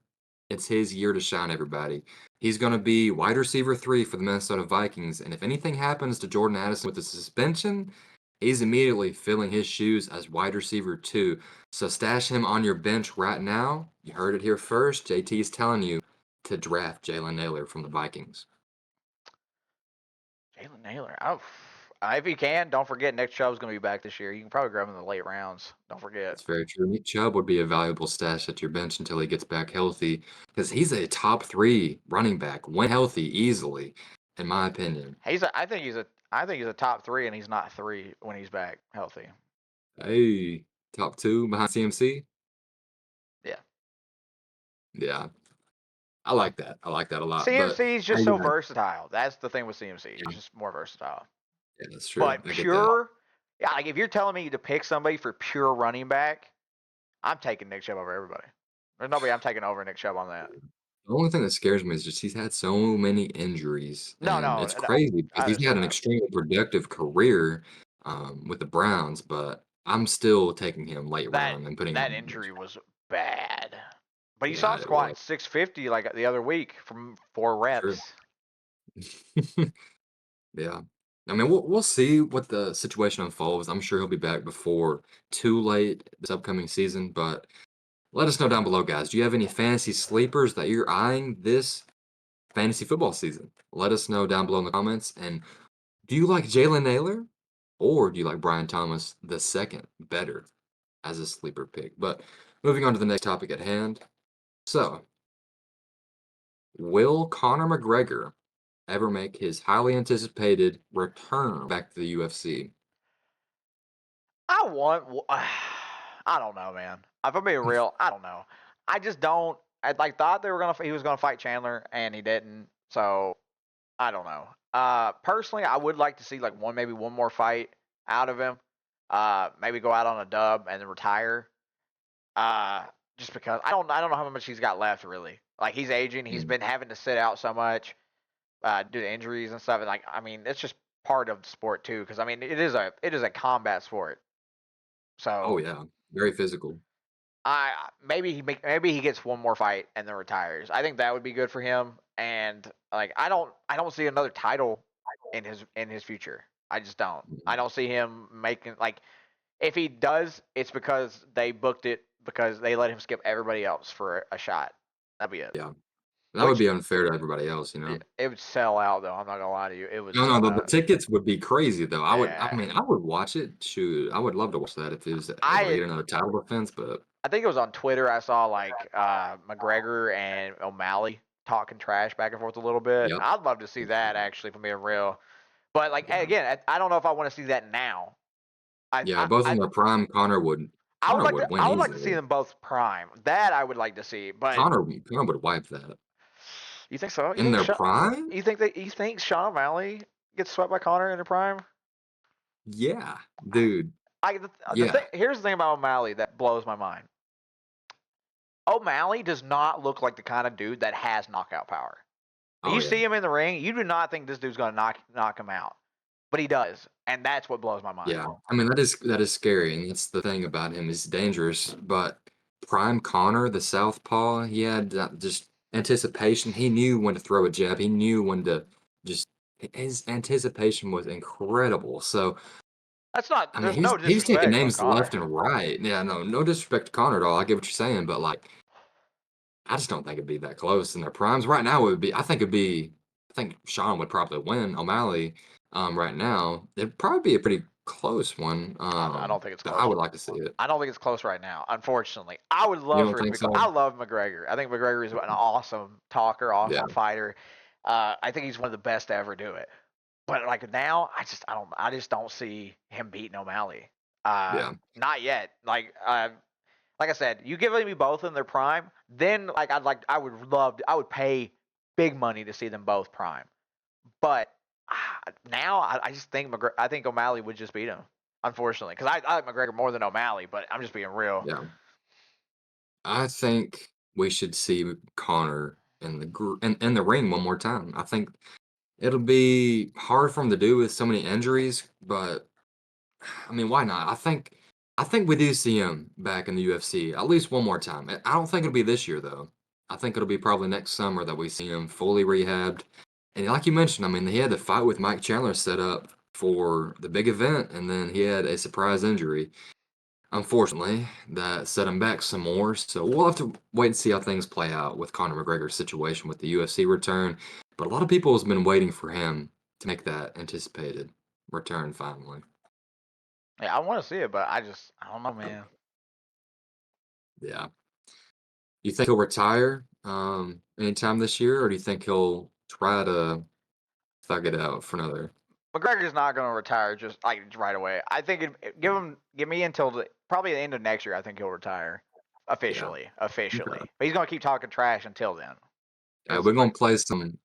[SPEAKER 1] it's his year to shine, everybody. He's going to be wide receiver 3 for the Minnesota Vikings. And if anything happens to Jordan Addison with the suspension, he's immediately filling his shoes as wide receiver 2. So stash him on your bench right now. You heard it here first. JT is telling you to draft Jalen Naylor from the Vikings.
[SPEAKER 2] Jalen Naylor. Oh, if you can, don't forget Nick Chubb's going to be back this year. You can probably grab him in the late rounds. Don't forget.
[SPEAKER 1] That's very true. Nick Chubb would be a valuable stash at your bench until he gets back healthy, because he's a top 3 running back when healthy, easily, in my opinion.
[SPEAKER 2] I think he's a top three, and he's not three when he's back healthy.
[SPEAKER 1] Hey, top 2 behind CMC?
[SPEAKER 2] Yeah.
[SPEAKER 1] Yeah, I like that. I like that a lot. But
[SPEAKER 2] CMC is just so
[SPEAKER 1] yeah,
[SPEAKER 2] versatile. That's the thing with CMC.
[SPEAKER 1] yeah,
[SPEAKER 2] He's just more versatile.
[SPEAKER 1] yeah, that's true.
[SPEAKER 2] But
[SPEAKER 1] I get that.
[SPEAKER 2] pure, yeah, like if you're telling me to pick somebody for pure running back, I'm taking Nick Chubb over everybody. There's nobody I'm taking over Nick Chubb on that.
[SPEAKER 1] The only thing that scares me is just he's had so many injuries,
[SPEAKER 2] No,
[SPEAKER 1] and
[SPEAKER 2] no,
[SPEAKER 1] it's
[SPEAKER 2] no,
[SPEAKER 1] crazy because
[SPEAKER 2] I
[SPEAKER 1] he's had
[SPEAKER 2] understand
[SPEAKER 1] an
[SPEAKER 2] that.
[SPEAKER 1] extremely productive career. with the Browns, but I'm still taking him late
[SPEAKER 2] That
[SPEAKER 1] round and putting him
[SPEAKER 2] that
[SPEAKER 1] on the bench.
[SPEAKER 2] injury was bad. But you saw
[SPEAKER 1] Yeah,
[SPEAKER 2] him
[SPEAKER 1] it was
[SPEAKER 2] squatting 650 like the other week from 4
[SPEAKER 1] true.
[SPEAKER 2] reps.
[SPEAKER 1] Yeah. I mean, we'll see what the situation unfolds. I'm sure he'll be back before too late this upcoming season, but let us know down below, guys. Do you have any fantasy sleepers that you're eyeing this fantasy football season? Let us know down below in the comments. And do you like Jalen Naylor or do you like Brian Thomas the second better as a sleeper pick? But moving on to the next topic at hand. So, will Conor McGregor ever make his highly anticipated return back to the UFC?
[SPEAKER 2] I want. I don't know, man. If I'm being real, I don't know. I just don't. I like thought they were gonna. He was gonna fight Chandler, and he didn't. So I don't know. Personally, I would like to see like maybe one more fight out of him. Maybe go out on a dub and then retire. Uh, just because I don't know how much he's got left really. Like he's aging. He's
[SPEAKER 1] Mm.
[SPEAKER 2] been having to sit out so much due to injuries and stuff. And like I mean, it's just part of the sport too. Because I mean, it is a combat sport.
[SPEAKER 1] Oh,
[SPEAKER 2] So
[SPEAKER 1] yeah. Very physical.
[SPEAKER 2] I maybe he gets one more fight and then retires. I think that would be good for him. And like I don't see another title in his future. I just don't. I
[SPEAKER 1] Mhm.
[SPEAKER 2] don't see him making like if he does, it's because they booked it because they let him skip everybody else for a shot. That'd be it.
[SPEAKER 1] Yeah. That would
[SPEAKER 2] Which
[SPEAKER 1] be unfair to everybody else, you know?
[SPEAKER 2] it would sell out though. I'm not gonna lie to you. It would
[SPEAKER 1] No, no,
[SPEAKER 2] sell
[SPEAKER 1] the
[SPEAKER 2] out.
[SPEAKER 1] tickets would be crazy, though. I
[SPEAKER 2] Yeah.
[SPEAKER 1] mean, I would watch it. Shoot, I would love to watch that if he was able to
[SPEAKER 2] I
[SPEAKER 1] get another title defense, but
[SPEAKER 2] I think it was on Twitter. I saw like McGregor and O'Malley talking trash back and forth a little bit.
[SPEAKER 1] yep.
[SPEAKER 2] I'd love to see that actually, from being real. But like
[SPEAKER 1] Yeah.
[SPEAKER 2] again, I don't know if I want to see that now. I
[SPEAKER 1] Yeah,
[SPEAKER 2] I
[SPEAKER 1] both in
[SPEAKER 2] I,
[SPEAKER 1] their prime,
[SPEAKER 2] I would
[SPEAKER 1] Connor
[SPEAKER 2] like
[SPEAKER 1] would
[SPEAKER 2] to
[SPEAKER 1] win
[SPEAKER 2] I would like to see
[SPEAKER 1] easily.
[SPEAKER 2] them both prime. That I would like to see. But
[SPEAKER 1] Connor would wipe that.
[SPEAKER 2] you think so?
[SPEAKER 1] In their prime?
[SPEAKER 2] You think Sean O'Malley gets swept by Connor in the prime?
[SPEAKER 1] Yeah, dude.
[SPEAKER 2] The thing
[SPEAKER 1] Yeah.
[SPEAKER 2] here's the thing about O'Malley that blows my mind. O'Malley does not look like the kind of dude that has knockout power.
[SPEAKER 1] Oh,
[SPEAKER 2] You
[SPEAKER 1] yeah.
[SPEAKER 2] see him in the ring, you do not think this dude's gonna knock him out, but he does, and that's what blows my mind.
[SPEAKER 1] Yeah. I mean, that is scary, and that's the thing about him, he's dangerous, but prime Connor, the southpaw, he had that just anticipation. He knew when to throw a jab. He knew when to just his anticipation was incredible. So,
[SPEAKER 2] That's not.
[SPEAKER 1] I mean,
[SPEAKER 2] There's no
[SPEAKER 1] he's taking
[SPEAKER 2] disrespect on
[SPEAKER 1] names
[SPEAKER 2] Connor.
[SPEAKER 1] left and right. Yeah, no disrespect to Connor at all. I get what you're saying, but like, I just don't think it'd be that close in their primes. Right now, it would be. I think Sean would probably win O'Malley. Right now, it'd probably be a pretty close one.
[SPEAKER 2] I don't think it's
[SPEAKER 1] But I
[SPEAKER 2] close.
[SPEAKER 1] would like to see it.
[SPEAKER 2] I don't think it's close right now. Unfortunately, I would
[SPEAKER 1] You
[SPEAKER 2] love
[SPEAKER 1] don't
[SPEAKER 2] for it to
[SPEAKER 1] think
[SPEAKER 2] be.
[SPEAKER 1] so?
[SPEAKER 2] I love McGregor. I think McGregor is an awesome talker,
[SPEAKER 1] Yeah,
[SPEAKER 2] awesome fighter. I think he's one of the best to ever do it. But like now, I just don't see him beating O'Malley.
[SPEAKER 1] yeah,
[SPEAKER 2] Not yet. Like I said, you give me both in their prime, then I would pay big money to see them both prime. But now I just think I think O'Malley would just beat him, unfortunately, because I like McGregor more than O'Malley. But I'm just being real.
[SPEAKER 1] yeah. I think we should see Connor in the ring one more time. I think it'll be hard for him to do with so many injuries, but I mean, why not? I think we do see him back in the UFC at least one more time. I don't think it'll be this year though. I think it'll be probably next summer that we see him fully rehabbed. And like you mentioned, I mean, he had the fight with Mike Chandler set up for the big event, and then he had a surprise injury. Unfortunately, that set him back some more. So we'll have to wait and see how things play out with Conor McGregor's situation with the UFC return. But a lot of people has been waiting for him to make that anticipated return finally.
[SPEAKER 2] Yeah, I want to see it, but I don't know, man.
[SPEAKER 1] Yeah. You think he'll retire anytime this year, or do you think he'll try to thug it out for another?
[SPEAKER 2] McGregor's not going to retire just like right away. I think give me until probably the end of next year. I think he'll retire
[SPEAKER 1] Yeah. Okay.
[SPEAKER 2] officially. But he's going to keep talking trash until then. Because
[SPEAKER 1] We're gonna
[SPEAKER 2] like,
[SPEAKER 1] play some.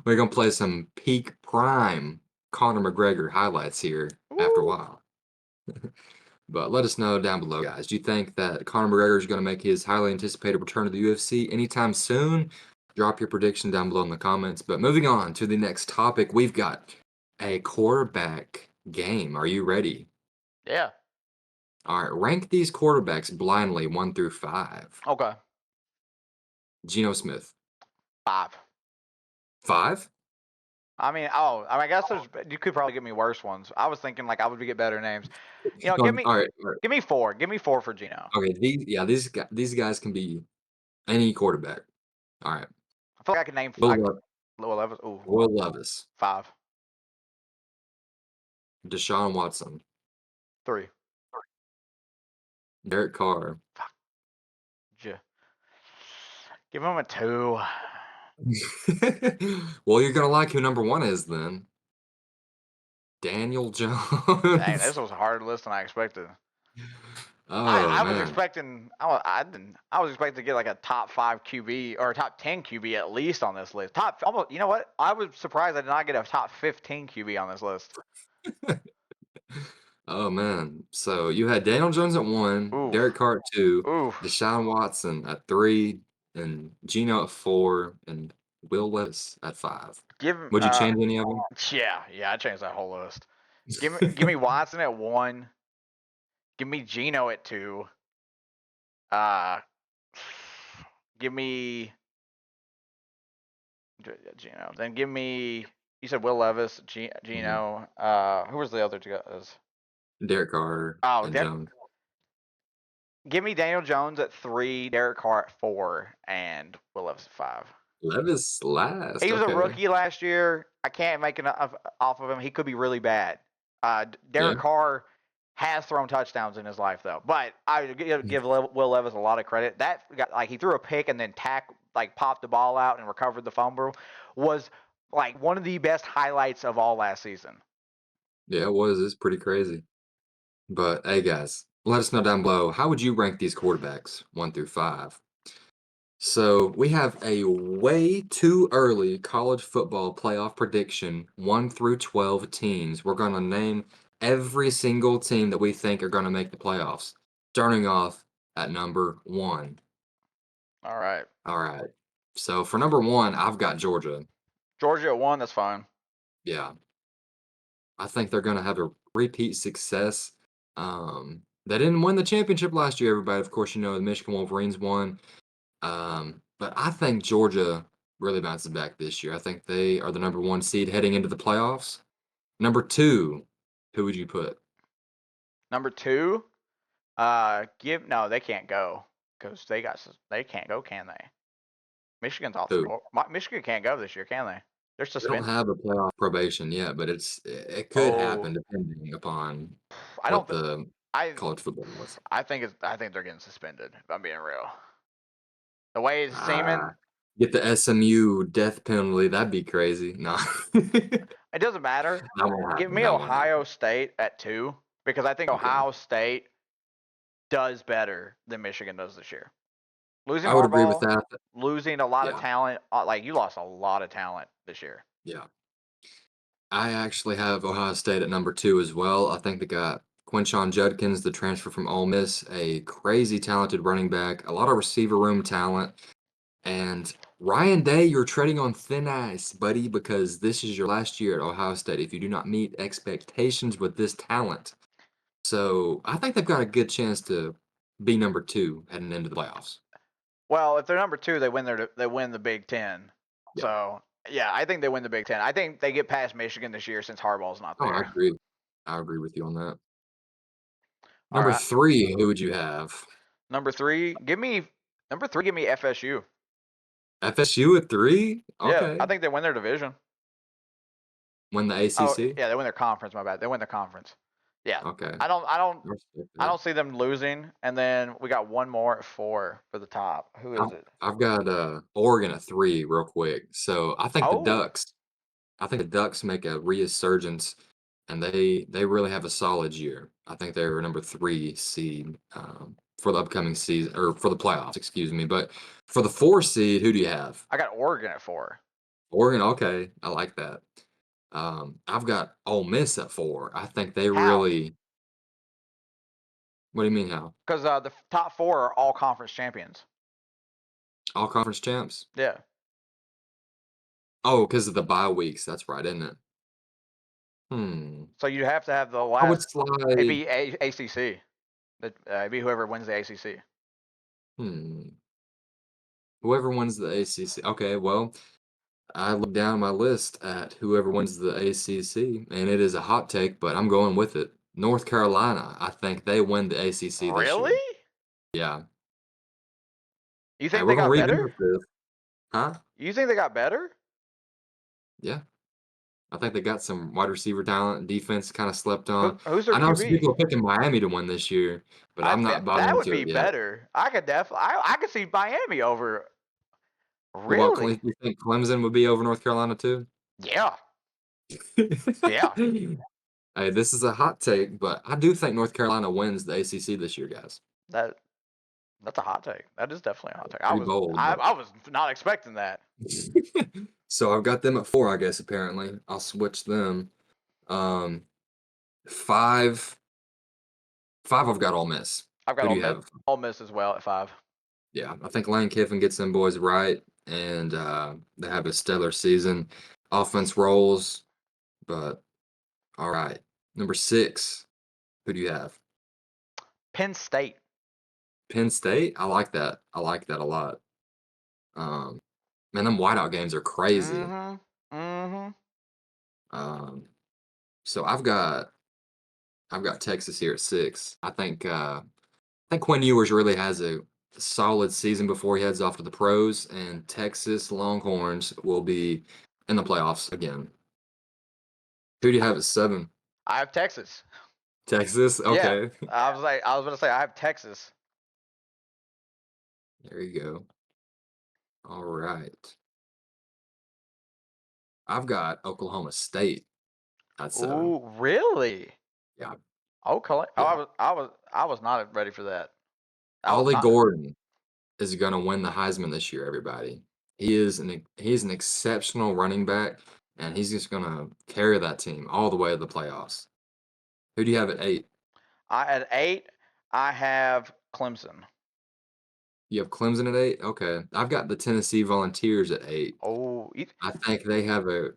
[SPEAKER 1] We're gonna play some peak prime Conor McGregor highlights here after a
[SPEAKER 2] woo,
[SPEAKER 1] while. But let us know down below, guys. Do you think that Conor McGregor is going to make his highly anticipated return to the UFC anytime soon? Drop your prediction down below in the comments. But moving on to the next topic, we've got a quarterback game. Are you ready?
[SPEAKER 2] Yeah.
[SPEAKER 1] All right, rank these quarterbacks blindly 1 through 5.
[SPEAKER 2] Okay.
[SPEAKER 1] Geno Smith,
[SPEAKER 2] 5.
[SPEAKER 1] 5?
[SPEAKER 2] I guess you could probably give me worse ones. I was thinking like I would get better names. Give me
[SPEAKER 1] All right, all right.
[SPEAKER 2] give me 4. Give me 4 for Gino.
[SPEAKER 1] Okay, these guys can be any quarterback. All right.
[SPEAKER 2] I feel like I can name
[SPEAKER 1] Will Le
[SPEAKER 2] Will Levis. Ooh,
[SPEAKER 1] Will Levis,
[SPEAKER 2] 5.
[SPEAKER 1] Deshaun Watson,
[SPEAKER 2] 3.
[SPEAKER 1] Derek Carr.
[SPEAKER 2] Fuck. Give him a 2.
[SPEAKER 1] Well, you're gonna like who number 1 is then. Daniel
[SPEAKER 2] Dang,
[SPEAKER 1] Jones.
[SPEAKER 2] this was a harder list than I expected.
[SPEAKER 1] Oh,
[SPEAKER 2] I was
[SPEAKER 1] man.
[SPEAKER 2] expecting I didn't I was expecting to get like a top 5 QB or a top 10 QB at least on this list. Top almost, you know what? I was surprised I did not get a top 15 QB on this list.
[SPEAKER 1] Oh, man. So, you had Daniel Jones at 1,
[SPEAKER 2] Oof.
[SPEAKER 1] Derek Carr at 2,
[SPEAKER 2] Oof.
[SPEAKER 1] Deshaun Watson at 3, and Geno at 4, and Will Levis at 5.
[SPEAKER 2] Give him
[SPEAKER 1] Would you change any of
[SPEAKER 2] yeah, I changed that whole list. Give me
[SPEAKER 1] them?
[SPEAKER 2] Watson at 1. Give me Geno at 2. Uh give me Geno. Then give me you said Will Levis,
[SPEAKER 1] Mhm.
[SPEAKER 2] Geno. Who was the other two guys?
[SPEAKER 1] Derek Carr
[SPEAKER 2] Oh,
[SPEAKER 1] and Jones.
[SPEAKER 2] give me Daniel Jones at 3, Derek Carr at 4, and Will Levis at 5.
[SPEAKER 1] Levis last,
[SPEAKER 2] He was a
[SPEAKER 1] okay.
[SPEAKER 2] rookie last year. I can't make enough off of him. He could be really bad.
[SPEAKER 1] Yeah.
[SPEAKER 2] Derek Carr has thrown touchdowns in his life though, but I give Will Levis a lot of credit. That got like he threw a pick and then popped the ball out and recovered the fumble was like one of the best highlights of all last season.
[SPEAKER 1] Yeah, it was, it's pretty crazy. But, hey, guys, let us know down below, how would you rank these quarterbacks 1 through 5? So we have a way too early college football playoff prediction, 1 through 12 teams. We're going to name every single team that we think are going to make the playoffs, starting off at number 1.
[SPEAKER 2] All right,
[SPEAKER 1] All right. So for number 1, I've got Georgia.
[SPEAKER 2] Georgia at 1. That's fine.
[SPEAKER 1] Yeah, I think they're going to have a repeat success. They didn't win the championship last year, everybody. Of course, you know the Michigan Wolverines won. But I think Georgia really bounces back this year. I think they are the number 1 seed heading into the playoffs. Number 2, who would you put?
[SPEAKER 2] Number 2, give no, they can't go because they can't go, can they? Michigan's off the
[SPEAKER 1] Who?
[SPEAKER 2] board. Michigan can't go this year, can they? They're
[SPEAKER 1] They don't
[SPEAKER 2] suspended.
[SPEAKER 1] have a playoff probation yet, but it could
[SPEAKER 2] Oh,
[SPEAKER 1] happen depending upon
[SPEAKER 2] I
[SPEAKER 1] what
[SPEAKER 2] don't.
[SPEAKER 1] the
[SPEAKER 2] I
[SPEAKER 1] college football was.
[SPEAKER 2] I think they're getting suspended. If I'm being real, the way it's seeming,
[SPEAKER 1] Ah, get the SMU death penalty. That'd be crazy. No, that
[SPEAKER 2] it doesn't matter.
[SPEAKER 1] won't
[SPEAKER 2] Give
[SPEAKER 1] happen.
[SPEAKER 2] me
[SPEAKER 1] That won't happen.
[SPEAKER 2] Ohio State at 2 because I think
[SPEAKER 1] Okay,
[SPEAKER 2] Ohio State does better than Michigan does this year. Losing
[SPEAKER 1] I would agree with
[SPEAKER 2] Harbaugh,
[SPEAKER 1] that.
[SPEAKER 2] losing a lot of
[SPEAKER 1] Yeah,
[SPEAKER 2] talent. Like you lost a lot of talent this year.
[SPEAKER 1] yeah. I actually have Ohio State at number 2 as well. I think they got Quinshon Judkins, the transfer from Ole Miss, a crazy talented running back, a lot of receiver room talent, and Ryan Day, you're treading on thin ice, buddy, because this is your last year at Ohio State if you do not meet expectations with this talent. So I think they've got a good chance to be number 2 heading into the playoffs.
[SPEAKER 2] Well, if they're number 2, they win the Big Ten.
[SPEAKER 1] Yeah.
[SPEAKER 2] So yeah, I think they win the Big Ten. I think they get past Michigan this year since Harbaugh's not
[SPEAKER 1] Oh, I
[SPEAKER 2] there.
[SPEAKER 1] agree. I agree with you on that.
[SPEAKER 2] All
[SPEAKER 1] Number
[SPEAKER 2] right,
[SPEAKER 1] 3, who would you have?
[SPEAKER 2] number 3, give me FSU.
[SPEAKER 1] FSU at 3?
[SPEAKER 2] Yeah, I
[SPEAKER 1] Okay.
[SPEAKER 2] think they win their division.
[SPEAKER 1] Win the
[SPEAKER 2] Oh
[SPEAKER 1] ACC?
[SPEAKER 2] yeah, they win their conference. My bad, they win their conference. Yeah,
[SPEAKER 1] Okay.
[SPEAKER 2] I
[SPEAKER 1] Respect
[SPEAKER 2] I
[SPEAKER 1] that.
[SPEAKER 2] don't see them losing. And then we got one more at 4 for the top. Who
[SPEAKER 1] I've
[SPEAKER 2] is it?
[SPEAKER 1] I've got, Oregon at 3 real quick. So,
[SPEAKER 2] Oh,
[SPEAKER 1] I think the Ducks make a resurgence, and they really have a solid year. I think they're number 3 seed, for the upcoming season or for the playoffs, excuse me. But for the 4 seed, who do you have?
[SPEAKER 2] I got Oregon at 4.
[SPEAKER 1] Oregon, okay, I like that. I've got Ole Miss at 4. I think they
[SPEAKER 2] How?
[SPEAKER 1] really. What do you mean how?
[SPEAKER 2] Because the top 4 are all conference champions.
[SPEAKER 1] All conference champs?
[SPEAKER 2] Yeah.
[SPEAKER 1] Oh, because of the bye weeks, that's right, isn't it? Hmm.
[SPEAKER 2] So you'd have to have the
[SPEAKER 1] I would
[SPEAKER 2] last. It'd
[SPEAKER 1] slide.
[SPEAKER 2] be ACC. It'd be whoever wins the ACC.
[SPEAKER 1] Hmm. Whoever wins the ACC. Okay, well, I look down my list at whoever wins the ACC, and it is a hot take, but I'm going with it. North Carolina. I think they win the ACC this
[SPEAKER 2] Really?
[SPEAKER 1] year. Yeah.
[SPEAKER 2] You
[SPEAKER 1] Hey,
[SPEAKER 2] think
[SPEAKER 1] we're
[SPEAKER 2] they
[SPEAKER 1] gonna
[SPEAKER 2] got better?
[SPEAKER 1] revamp this, huh?
[SPEAKER 2] You think they got better?
[SPEAKER 1] Yeah. I think they got some wide receiver talent. Defense kind of slept on.
[SPEAKER 2] Who's their
[SPEAKER 1] I know some
[SPEAKER 2] QB?
[SPEAKER 1] people are picking Miami to win this year, but I'm not bought
[SPEAKER 2] That would
[SPEAKER 1] into
[SPEAKER 2] be
[SPEAKER 1] it yet.
[SPEAKER 2] better. I could definitely. I could see Miami over.
[SPEAKER 1] What about
[SPEAKER 2] Really?
[SPEAKER 1] You think Clemson would be over North Carolina too?
[SPEAKER 2] Yeah. Yeah.
[SPEAKER 1] Hey, this is a hot take, but I do think North Carolina wins the ACC this year, guys.
[SPEAKER 2] That that's a hot take. That is definitely a hot take. I
[SPEAKER 1] Pretty
[SPEAKER 2] was
[SPEAKER 1] bold,
[SPEAKER 2] I,
[SPEAKER 1] but
[SPEAKER 2] I was not expecting that.
[SPEAKER 1] so I've got them at 4, I guess, apparently. I'll switch them. Um, 5, 5 I've got Ole Miss.
[SPEAKER 2] I've got
[SPEAKER 1] Who do you have?
[SPEAKER 2] Ole Miss as well at 5.
[SPEAKER 1] Yeah, I think Lane Kiffin gets them boys right, and they have a stellar season. Offense rolls, but all right. Number 6, who do you have?
[SPEAKER 2] Penn State.
[SPEAKER 1] Penn State? I like that. I like that a lot. Um, Man, them whiteout games are crazy.
[SPEAKER 2] Mm-hmm. Mm-hmm.
[SPEAKER 1] Um, so I've got Texas here at 6. I think Quinn Ewers really has a solid season before he heads off to the pros, and Texas Longhorns will be in the playoffs again. Who do you have at 7?
[SPEAKER 2] I have Texas.
[SPEAKER 1] Texas?
[SPEAKER 2] Yeah.
[SPEAKER 1] Okay.
[SPEAKER 2] I was gonna say I have Texas.
[SPEAKER 1] There you go. All right. I've got Oklahoma State at 7.
[SPEAKER 2] Ooh, really?
[SPEAKER 1] Yeah.
[SPEAKER 2] Okay. Oh,
[SPEAKER 1] Yeah.
[SPEAKER 2] I was not ready for that. I was
[SPEAKER 1] Ollie
[SPEAKER 2] not.
[SPEAKER 1] Gordon is going to win the Heisman this year, everybody. He's an exceptional running back, and he's just going to carry that team all the way to the playoffs. Who do you have at 8?
[SPEAKER 2] I at 8. I have Clemson.
[SPEAKER 1] You have Clemson at 8? Okay. I've got the Tennessee Volunteers at 8.
[SPEAKER 2] Oh,
[SPEAKER 1] I think they have a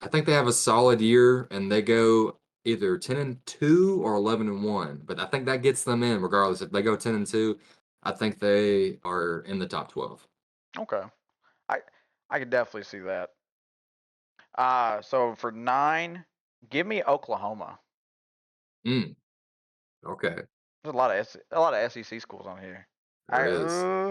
[SPEAKER 1] I think they have a solid year and they go either 10-2 or 11-1, but I think that gets them in regardless. If they go 10-2, I think they are in the top 12.
[SPEAKER 2] okay. I I could definitely see that. So for 9, give me Oklahoma.
[SPEAKER 1] Mm, okay.
[SPEAKER 2] There's a lot of SEC schools on here.
[SPEAKER 1] There
[SPEAKER 2] I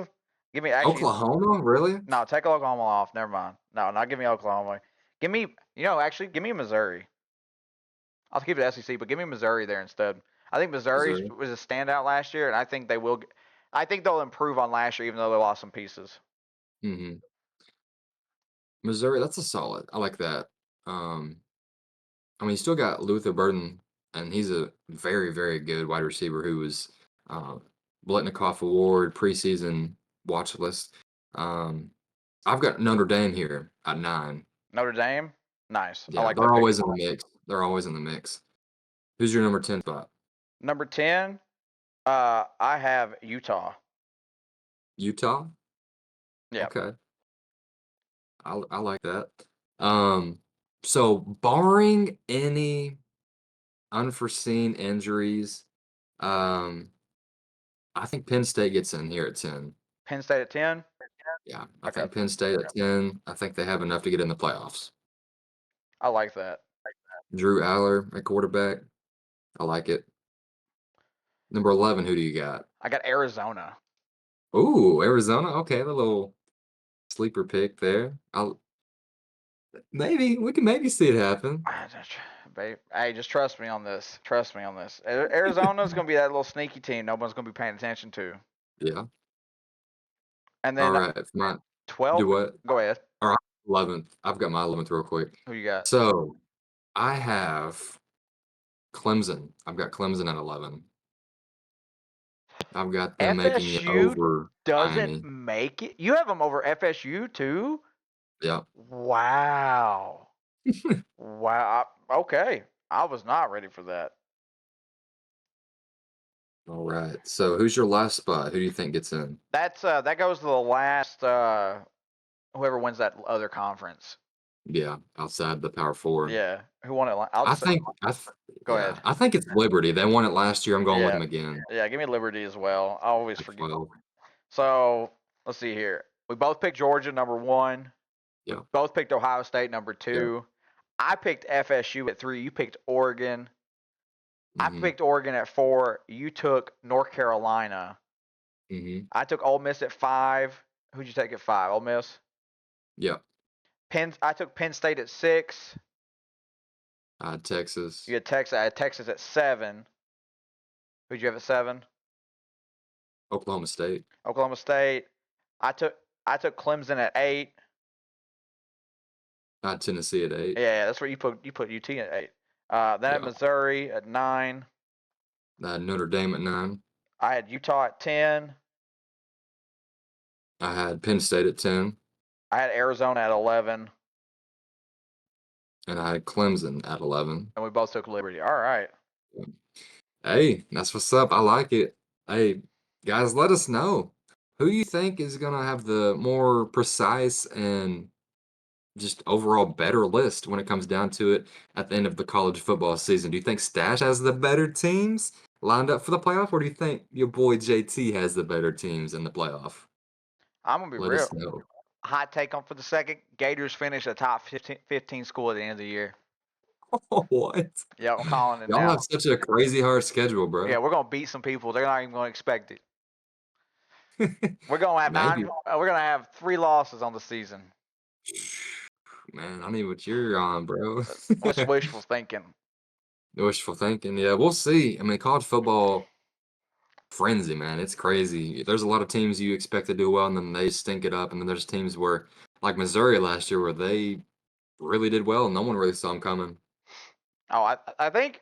[SPEAKER 1] is.
[SPEAKER 2] give me actually
[SPEAKER 1] Oklahoma, really?
[SPEAKER 2] no, take Oklahoma off. Never mind. No, not give me Oklahoma. Give me actually give me Missouri. I'll keep it SEC, but give me Missouri there instead. I think Missouri
[SPEAKER 1] Missouri.
[SPEAKER 2] was a standout last year, and I think they will. I think they'll improve on last year, even though they lost some pieces.
[SPEAKER 1] Mhm. Missouri, that's a solid. I like that. I mean, you still got Luther Burden, and he's a very, very good wide receiver who was uh, Blitnikoff Award preseason watch list. Um, I've got Notre Dame here at 9.
[SPEAKER 2] Notre Dame, nice. I
[SPEAKER 1] Yeah,
[SPEAKER 2] like that
[SPEAKER 1] they're
[SPEAKER 2] pick.
[SPEAKER 1] always in the mix. They're always in the mix. Who's your number 10 spot?
[SPEAKER 2] Number 10, I have Utah.
[SPEAKER 1] Utah?
[SPEAKER 2] Yeah,
[SPEAKER 1] Okay. I like that. Um, so barring any unforeseen injuries, um, I think Penn State gets in here at 10.
[SPEAKER 2] Penn State at 10.
[SPEAKER 1] Yeah, I
[SPEAKER 2] Okay,
[SPEAKER 1] think Penn State at 10. I think they have enough to get in the playoffs.
[SPEAKER 2] I like that.
[SPEAKER 1] Drew Aller at quarterback. I like it. Number 11, who do you got?
[SPEAKER 2] I got Arizona.
[SPEAKER 1] Ooh, Arizona. Okay, a little sleeper pick there. I'll maybe we can maybe see it happen.
[SPEAKER 2] Hey, just trust me on this. Trust me on this. Arizona's going to be that little sneaky team no one's going to be paying attention to.
[SPEAKER 1] Yeah.
[SPEAKER 2] And
[SPEAKER 1] All
[SPEAKER 2] then
[SPEAKER 1] right. Do
[SPEAKER 2] 12,
[SPEAKER 1] what?
[SPEAKER 2] go ahead.
[SPEAKER 1] All right. 11th. I've got my 11th real quick.
[SPEAKER 2] Who you got?
[SPEAKER 1] So I have Clemson. I've got Clemson at 11. I've got them making it
[SPEAKER 2] FSU
[SPEAKER 1] over
[SPEAKER 2] doesn't
[SPEAKER 1] Miami.
[SPEAKER 2] make it. You have them over FSU too?
[SPEAKER 1] Yeah.
[SPEAKER 2] Wow. Wow. Okay. I was not ready for that.
[SPEAKER 1] All right. So who's your last spot? Who do you think gets in?
[SPEAKER 2] That goes to the last whoever wins that other conference.
[SPEAKER 1] Yeah, outside the Power Four.
[SPEAKER 2] Yeah, who won it? I'll
[SPEAKER 1] I
[SPEAKER 2] just say,
[SPEAKER 1] think I th
[SPEAKER 2] go
[SPEAKER 1] yeah,
[SPEAKER 2] ahead.
[SPEAKER 1] I think it's Liberty. They won it last year. I'm going with
[SPEAKER 2] Yeah,
[SPEAKER 1] them again
[SPEAKER 2] yeah. Give me Liberty as well. I always
[SPEAKER 1] at
[SPEAKER 2] forget.
[SPEAKER 1] 12.
[SPEAKER 2] So let's see here. We both picked Georgia number one. We
[SPEAKER 1] Yeah,
[SPEAKER 2] both picked Ohio State number
[SPEAKER 1] yeah.
[SPEAKER 2] two. I picked FSU at three. You picked Oregon. I
[SPEAKER 1] Mhm,
[SPEAKER 2] picked Oregon at four. You took North Carolina.
[SPEAKER 1] mhm.
[SPEAKER 2] I took Ole Miss at five. Who'd you take at five? Ole Miss.
[SPEAKER 1] Yeah,
[SPEAKER 2] I took Penn State at six. You
[SPEAKER 1] Texas,
[SPEAKER 2] had Texas. I had Texas at seven. Who'd you have at seven?
[SPEAKER 1] Oklahoma State,
[SPEAKER 2] Oklahoma State. I took I took Clemson at eight.
[SPEAKER 1] Tennessee at 8.
[SPEAKER 2] Yeah, that's where you put UT at eight. Then at
[SPEAKER 1] Yeah,
[SPEAKER 2] Missouri at nine.
[SPEAKER 1] Notre Dame at 9.
[SPEAKER 2] I had Utah at 10.
[SPEAKER 1] I had Penn State at 10,
[SPEAKER 2] I had Arizona at 11,
[SPEAKER 1] and I had Clemson at 11.
[SPEAKER 2] and we both took Liberty. All right.
[SPEAKER 1] Hey, that's what's up. I like it. Hey, guys, let us know who you think is gonna have the more precise and just overall better list when it comes down to it at the end of the college football season. Do you think Stash has the better teams lined up for the playoff, or do you think your boy JT has the better teams in the playoff?
[SPEAKER 2] I'm gonna be
[SPEAKER 1] Let
[SPEAKER 2] real.
[SPEAKER 1] us know.
[SPEAKER 2] Hot take on for the second. Gators finish a top 15 school at the end of the year.
[SPEAKER 1] What?
[SPEAKER 2] Yeah, I'm calling it
[SPEAKER 1] Y'all
[SPEAKER 2] now.
[SPEAKER 1] have such a crazy hard schedule,
[SPEAKER 2] Yeah,
[SPEAKER 1] bro.
[SPEAKER 2] we're gonna beat some people. They're not even gonna expect it. We're gonna have
[SPEAKER 1] Maybe.
[SPEAKER 2] nine. We're gonna have three losses on the season.
[SPEAKER 1] Man, I need what you're on, bro.
[SPEAKER 2] What's wishful thinking?
[SPEAKER 1] Wishful thinking. Yeah, we'll see. I mean, college football frenzy, man. It's crazy. There's a lot of teams you expect to do well, and then they stink it up. And then there's teams where, like Missouri last year, where they really did well, and no one really saw them coming.
[SPEAKER 2] Oh, I think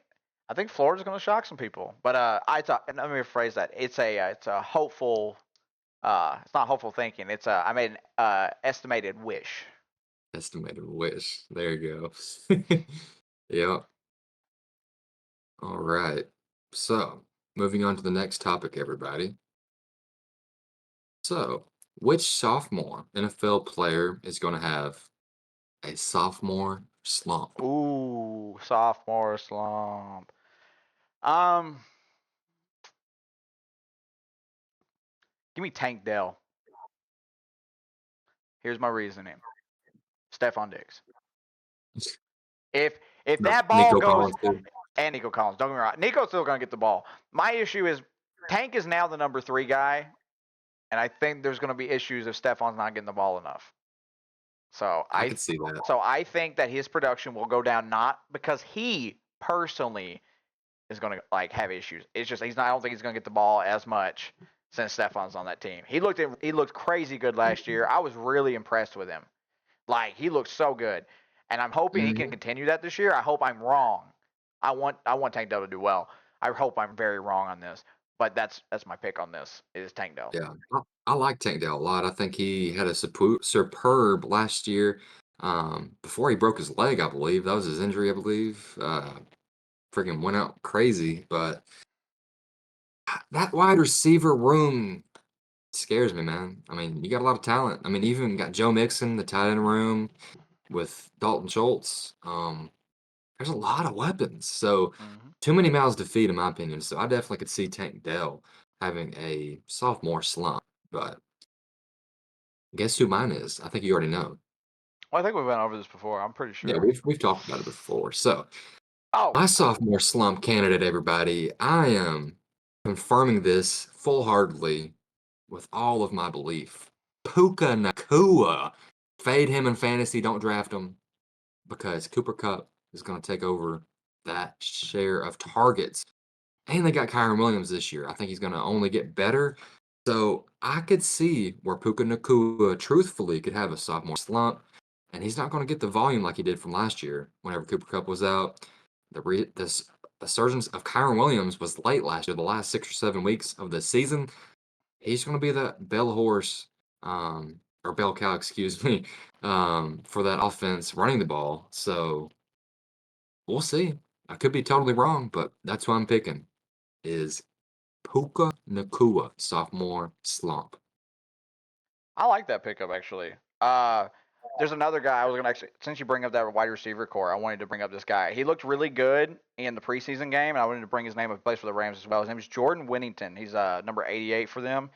[SPEAKER 2] Florida's gonna shock some people. But I thought, and let me rephrase that. It's a hopeful. It's not hopeful thinking. I made an estimated wish.
[SPEAKER 1] Estimated wish. There you go. Yep. All right. So, moving on to the next topic, everybody. So, which sophomore NFL player is going to have a sophomore slump?
[SPEAKER 2] Ooh, sophomore slump. Um, Give me Tank Dell. Here's my reasoning. Stephon Diggs. If if
[SPEAKER 1] No,
[SPEAKER 2] that ball
[SPEAKER 1] Nico
[SPEAKER 2] goes,
[SPEAKER 1] Collins, too.
[SPEAKER 2] and Nico Collins, don't get me wrong, Nico's still gonna get the ball. My issue is Tank is now the number three guy, and I think there's gonna be issues if Stephon's not getting the ball enough. So
[SPEAKER 1] I
[SPEAKER 2] I
[SPEAKER 1] could see that.
[SPEAKER 2] so I think that his production will go down not because he personally is going to like have issues. It's just he's not. I don't think he's going to get the ball as much since Stefan's on that team. He looked crazy good last year. I was really impressed with him. Like he looked so good, and I'm hoping he can
[SPEAKER 1] Mhm.
[SPEAKER 2] continue that this year. I hope I'm wrong. I want Tank Dell to do well. I hope I'm very wrong on this, but that's my pick on this is Tank Dell.
[SPEAKER 1] Yeah, I like Tank Dell a lot. I think he had a superb last year. Before he broke his leg, I believe that was his injury. I believe freaking went out crazy. But that wide receiver room scares me, man. I mean, you got a lot of talent. I mean, even got Joe Mixon, the tight end room with Dalton Schultz. There's a lot of weapons. So
[SPEAKER 2] Mm-hmm.
[SPEAKER 1] too many mouths to feed, in my opinion. So I definitely could see Tank Dell having a sophomore slump. But guess who mine is? I think you already know.
[SPEAKER 2] Well, I think we went over this before. I'm pretty
[SPEAKER 1] Yeah,
[SPEAKER 2] sure.
[SPEAKER 1] we've talked about it before. So
[SPEAKER 2] Oh,
[SPEAKER 1] my sophomore slump candidate, everybody, I am confirming this full-heartedly with all of my belief. Puka Nakua. Fade him in fantasy, don't draft him because Cooper Cup is going to take over that share of targets. And they got Kyron Williams this year. I think he's going to only get better. So I could see where Puka Nakua truthfully could have a sophomore slump, and he's not going to get the volume like he did from last year whenever Cooper Cup was out. This resurgence of Kyron Williams was late last year, the last 6 or 7 weeks of the season. He's going to be that bell horse, or bell cow, excuse me, for that offense running the ball. So we'll see. I could be totally wrong, but that's who I'm picking is Puka Nakua, sophomore slump.
[SPEAKER 2] I like that pickup actually. Uh, There's another guy I was gonna actually, since you bring up that wide receiver core, I wanted to bring up this guy. He looked really good in the preseason game, and I wanted to bring his name up. He plays for the Rams as well. His name is Jordan Winnington. He's number 88 for them.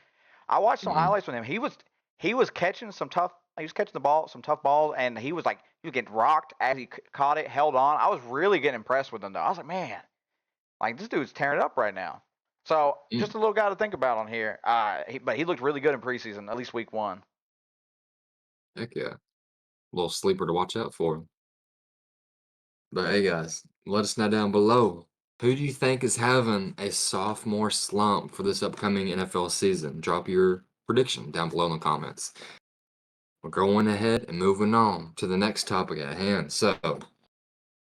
[SPEAKER 2] I watched some
[SPEAKER 1] Mm,
[SPEAKER 2] highlights with him. He was catching some tough. He was catching the ball, some tough balls, and he was getting rocked as he caught it, held on. I was really getting impressed with him though. I was like, man, like this dude's tearing it up right now. So
[SPEAKER 1] mm,
[SPEAKER 2] just a little guy to think about on here. But he looked really good in preseason, at least week one.
[SPEAKER 1] heck yeah. Little sleeper to watch out for. But hey, guys, let us know down below. Who do you think is having a sophomore slump for this upcoming NFL season? Drop your prediction down below in the comments. We're going ahead and moving on to the next topic at hand. So,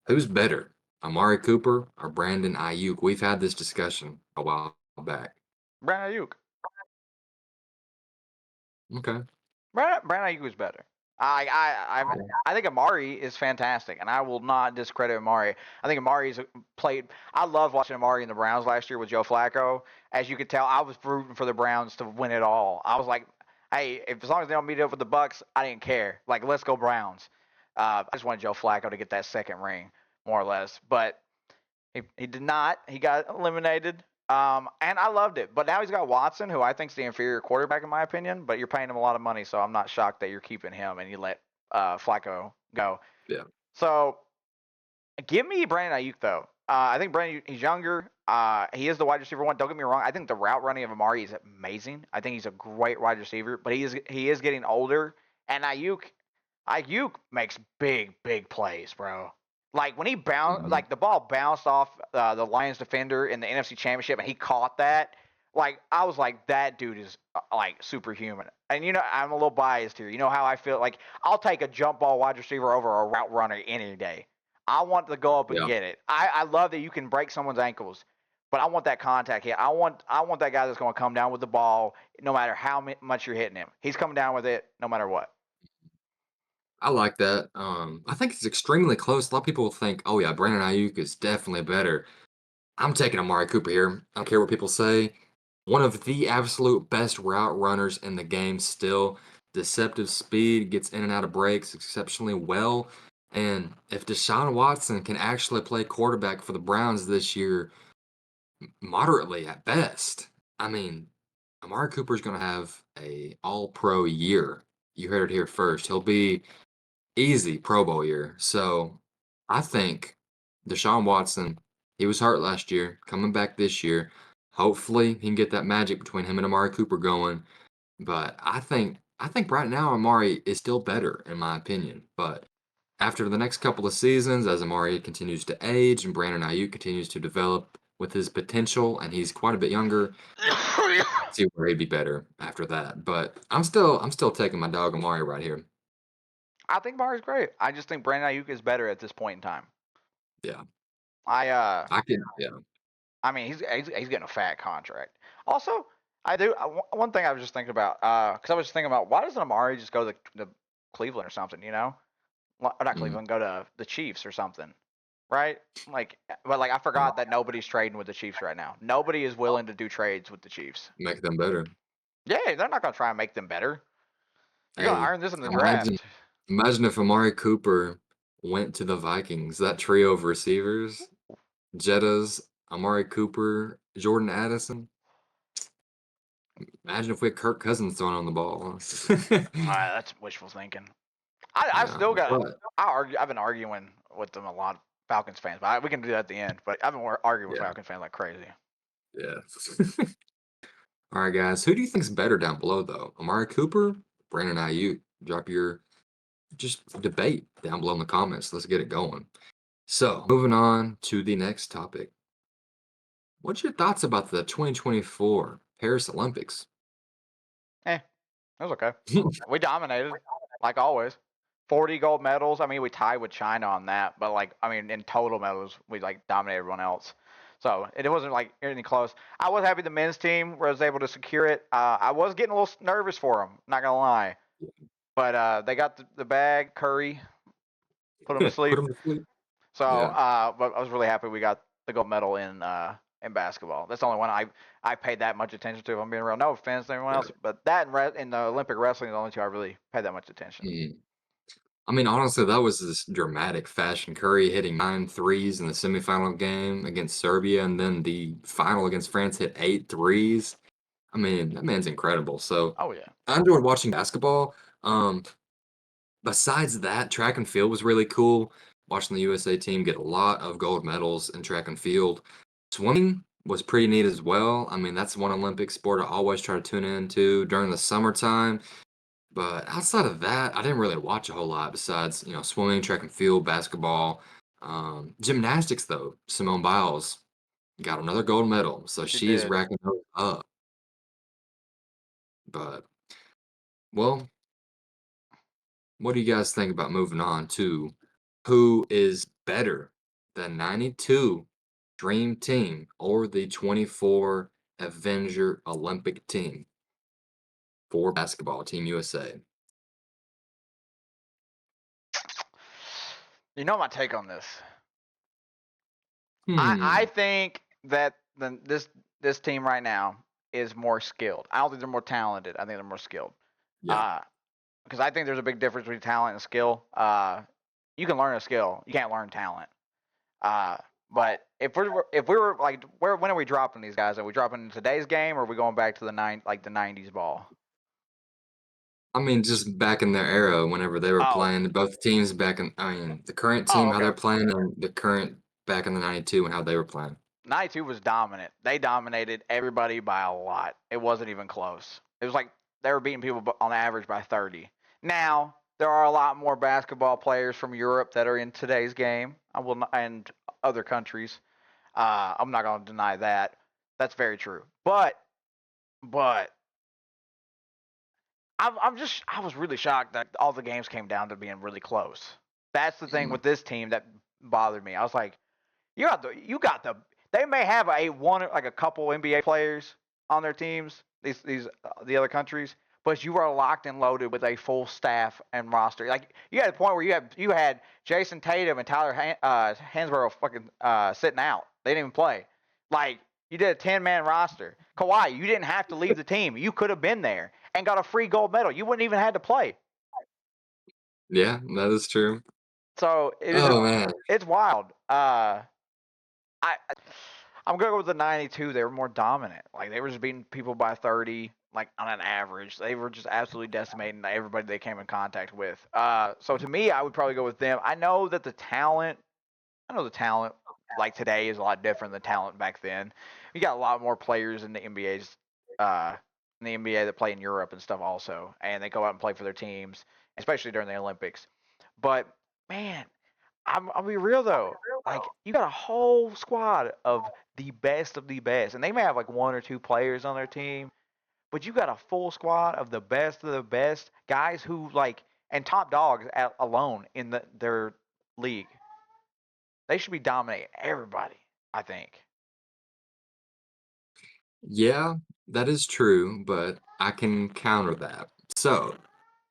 [SPEAKER 1] who's better, Amari Cooper or Brandon Ayuk? We've had this discussion a while back.
[SPEAKER 2] Brandon Ayuk.
[SPEAKER 1] Okay.
[SPEAKER 2] Brandon Ayuk was better. I think Amari is fantastic, and I will not discredit Amari. I think Amari's played. I love watching Amari in the Browns last year with Joe Flacco. As you could tell, I was rooting for the Browns to win it all. I was like, hey, if as long as they don't meet up with the Bucks, I didn't care. Like, let's go Browns. I just wanted Joe Flacco to get that second ring, more or less. But he did not. He got eliminated. And I loved it. But now he's got Watson, who I think is the inferior quarterback in my opinion. But you're paying him a lot of money, so I'm not shocked that you're keeping him and you let Flacco go.
[SPEAKER 1] Yeah.
[SPEAKER 2] So give me Brandon Ayuk though. I think Brandon, he's younger. He is the wide receiver one. Don't get me wrong. I think the route running of Amari is amazing. I think he's a great wide receiver. But he is getting older, and Ayuk makes big plays, bro. Like when he bounced,
[SPEAKER 1] Mhm.
[SPEAKER 2] like the ball bounced off the Lions defender in the NFC Championship, and he caught that. Like I was like, that dude is like superhuman. And I'm a little biased here. You know how I feel? Like I'll take a jump ball wide receiver over a route runner any day. I want to go up and
[SPEAKER 1] Yeah.
[SPEAKER 2] get it. I love that you can break someone's ankles, but I want that contact hit. I want that guy that's going to come down with the ball no matter how much you're hitting him. He's coming down with it no matter what.
[SPEAKER 1] I like that. I think it's extremely close. A lot of people think, oh yeah, Brandon Ayuk is definitely better. I'm taking Amari Cooper here. I don't care what people say. One of the absolute best route runners in the game still. Deceptive speed, gets in and out of breaks exceptionally well. And if Deshaun Watson can actually play quarterback for the Browns this year, moderately at best, I mean, Amari Cooper's going to have a all-pro year. You heard it here first. He'll be easy Pro Bowl year. So I think Deshaun Watson, he was hurt last year, coming back this year. Hopefully he can get that magic between him and Amari Cooper going. But I think right now Amari is still better in my opinion. But after the next couple of seasons, as Amari continues to age and Brandon Ayuk continues to develop with his potential, and he's quite a bit younger, see where he'd be better after that. But I'm still taking my dog Amari right here.
[SPEAKER 2] I think Amari's great. I just think Brandon Ayuk is better at this point in time.
[SPEAKER 1] Yeah.
[SPEAKER 2] I uh
[SPEAKER 1] I can yeah.
[SPEAKER 2] I mean he's getting a fat contract. Also, one thing I was just thinking about because I was just thinking about why doesn't Amari just go to Cleveland or something, Or not
[SPEAKER 1] Mm.
[SPEAKER 2] Cleveland, go to the Chiefs or something, right? But I
[SPEAKER 1] Uh,
[SPEAKER 2] forgot that nobody's trading with the Chiefs right now. Nobody is willing to do trades with the Chiefs.
[SPEAKER 1] make them better.
[SPEAKER 2] Yeah, they're not gonna try and make them better. You're gonna
[SPEAKER 1] Hey,
[SPEAKER 2] earn this in the
[SPEAKER 1] imagine
[SPEAKER 2] draft.
[SPEAKER 1] imagine if Amari Cooper went to the Vikings. That trio of receivers, Jettas, Amari Cooper, Jordan Addison. Imagine if we had Kirk Cousins throwing on the ball.
[SPEAKER 2] That's wishful thinking. I
[SPEAKER 1] Yeah,
[SPEAKER 2] still got.
[SPEAKER 1] but
[SPEAKER 2] I've been arguing with them a lot, Falcons fans, but we can do that at the end. But I've been arguing with
[SPEAKER 1] yeah,
[SPEAKER 2] Falcons fans like crazy.
[SPEAKER 1] yeah. All right, guys. Who do you think's better down below, though? Amari Cooper, Brandon Ayuk? Drop your just debate down below in the comments. Let's get it going. So, moving on to the next topic. What's your thoughts about the 2024 Paris Olympics?
[SPEAKER 2] Eh, it was okay. We dominated, like always. 40 gold medals. I mean, we tied with China on that, but I mean, in total medals, we dominated everyone else. So it wasn't anything close. I was happy the men's team was able to secure it. I was getting a little nervous for them, not gonna lie, but they got the bag. Curry put them to
[SPEAKER 1] Put
[SPEAKER 2] sleep.
[SPEAKER 1] them to sleep.
[SPEAKER 2] So,
[SPEAKER 1] Yeah,
[SPEAKER 2] but I was really happy we got the gold medal in basketball. That's the only one I paid that much attention to. If I'm being real, no offense to anyone else,
[SPEAKER 1] right.
[SPEAKER 2] but that and the Olympic wrestling are the only two I really paid that much attention.
[SPEAKER 1] Mm. I mean, honestly, that was this dramatic fashion. Curry hitting 9 threes in the semifinal game against Serbia, and then the final against France hit 8 threes. I mean, that man's incredible. So
[SPEAKER 2] Oh yeah.
[SPEAKER 1] I enjoyed watching basketball. Besides that, track and field was really cool. Watching the USA team get a lot of gold medals in track and field. Swimming was pretty neat as well. I mean, that's one Olympic sport I always try to tune into during the summertime. But outside of that, I didn't really watch a whole lot besides, swimming, track and field, basketball. Gymnastics, though, Simone Biles got another gold medal, so
[SPEAKER 2] She
[SPEAKER 1] she's
[SPEAKER 2] did.
[SPEAKER 1] racking those up. But, well, what do you guys think about moving on to who is better, the 92 Dream Team or the 24 Avenger Olympic team for basketball, Team USA?
[SPEAKER 2] You know my take on this. I
[SPEAKER 1] Hmm.
[SPEAKER 2] think that this team right now is more skilled. I don't think they're more talented. I think they're more skilled.
[SPEAKER 1] Yeah.
[SPEAKER 2] Uh, because I think there's a big difference between talent and skill. You can learn a skill. You can't learn talent. Uh, but if we were like, when are we dropping these guys? Are we dropping in today's game, or are we going back to the 90s ball?
[SPEAKER 1] I mean, just back in their era, whenever they were
[SPEAKER 2] Oh,
[SPEAKER 1] playing, both teams back in, I mean, the current
[SPEAKER 2] oh,
[SPEAKER 1] team, how
[SPEAKER 2] okay.
[SPEAKER 1] they're playing, and the current back in the 92 and how they were playing.
[SPEAKER 2] 92 was dominant. They dominated everybody by a lot. It wasn't even close. It was like they were beating people on average by 30. Now, there are a lot more basketball players from Europe that are in today's game. I will not, and other countries. I'm not going to deny that. That's very true. But I was really shocked that all the games came down to being really close. That's the thing
[SPEAKER 1] Mm.
[SPEAKER 2] with this team that bothered me. I was like, you got the they may have a one like a couple NBA players on their teams, these the other countries, but you are locked and loaded with a full staff and roster. Like you had a point where you had Jason Tatum and Tyler Hansborough fucking sitting out. They didn't even play. Like you did a 10-man roster. Kawhi, you didn't have to leave the team. You could have been there and got a free gold medal. You wouldn't even had to play.
[SPEAKER 1] Yeah, that is true.
[SPEAKER 2] So
[SPEAKER 1] Oh man.
[SPEAKER 2] it's wild. I I'm gonna go with the 92. They were more dominant. Like they were just beating people by 30, like on an average. They were just absolutely decimating everybody they came in contact with. So to me, I would probably go with them. I know the talent like today is a lot different than talent back then. You got a lot more players uh, in the NBA that play in Europe and stuff also, and they go out and play for their teams, especially during the Olympics. But man, I'll be real though. Like you got a whole squad of the best, and they may have like one or two players on their team, but you got a full squad of the best guys who like and top dogs alone in their league. They should be dominating everybody. I think.
[SPEAKER 1] Yeah, that is true, but I can counter that. So,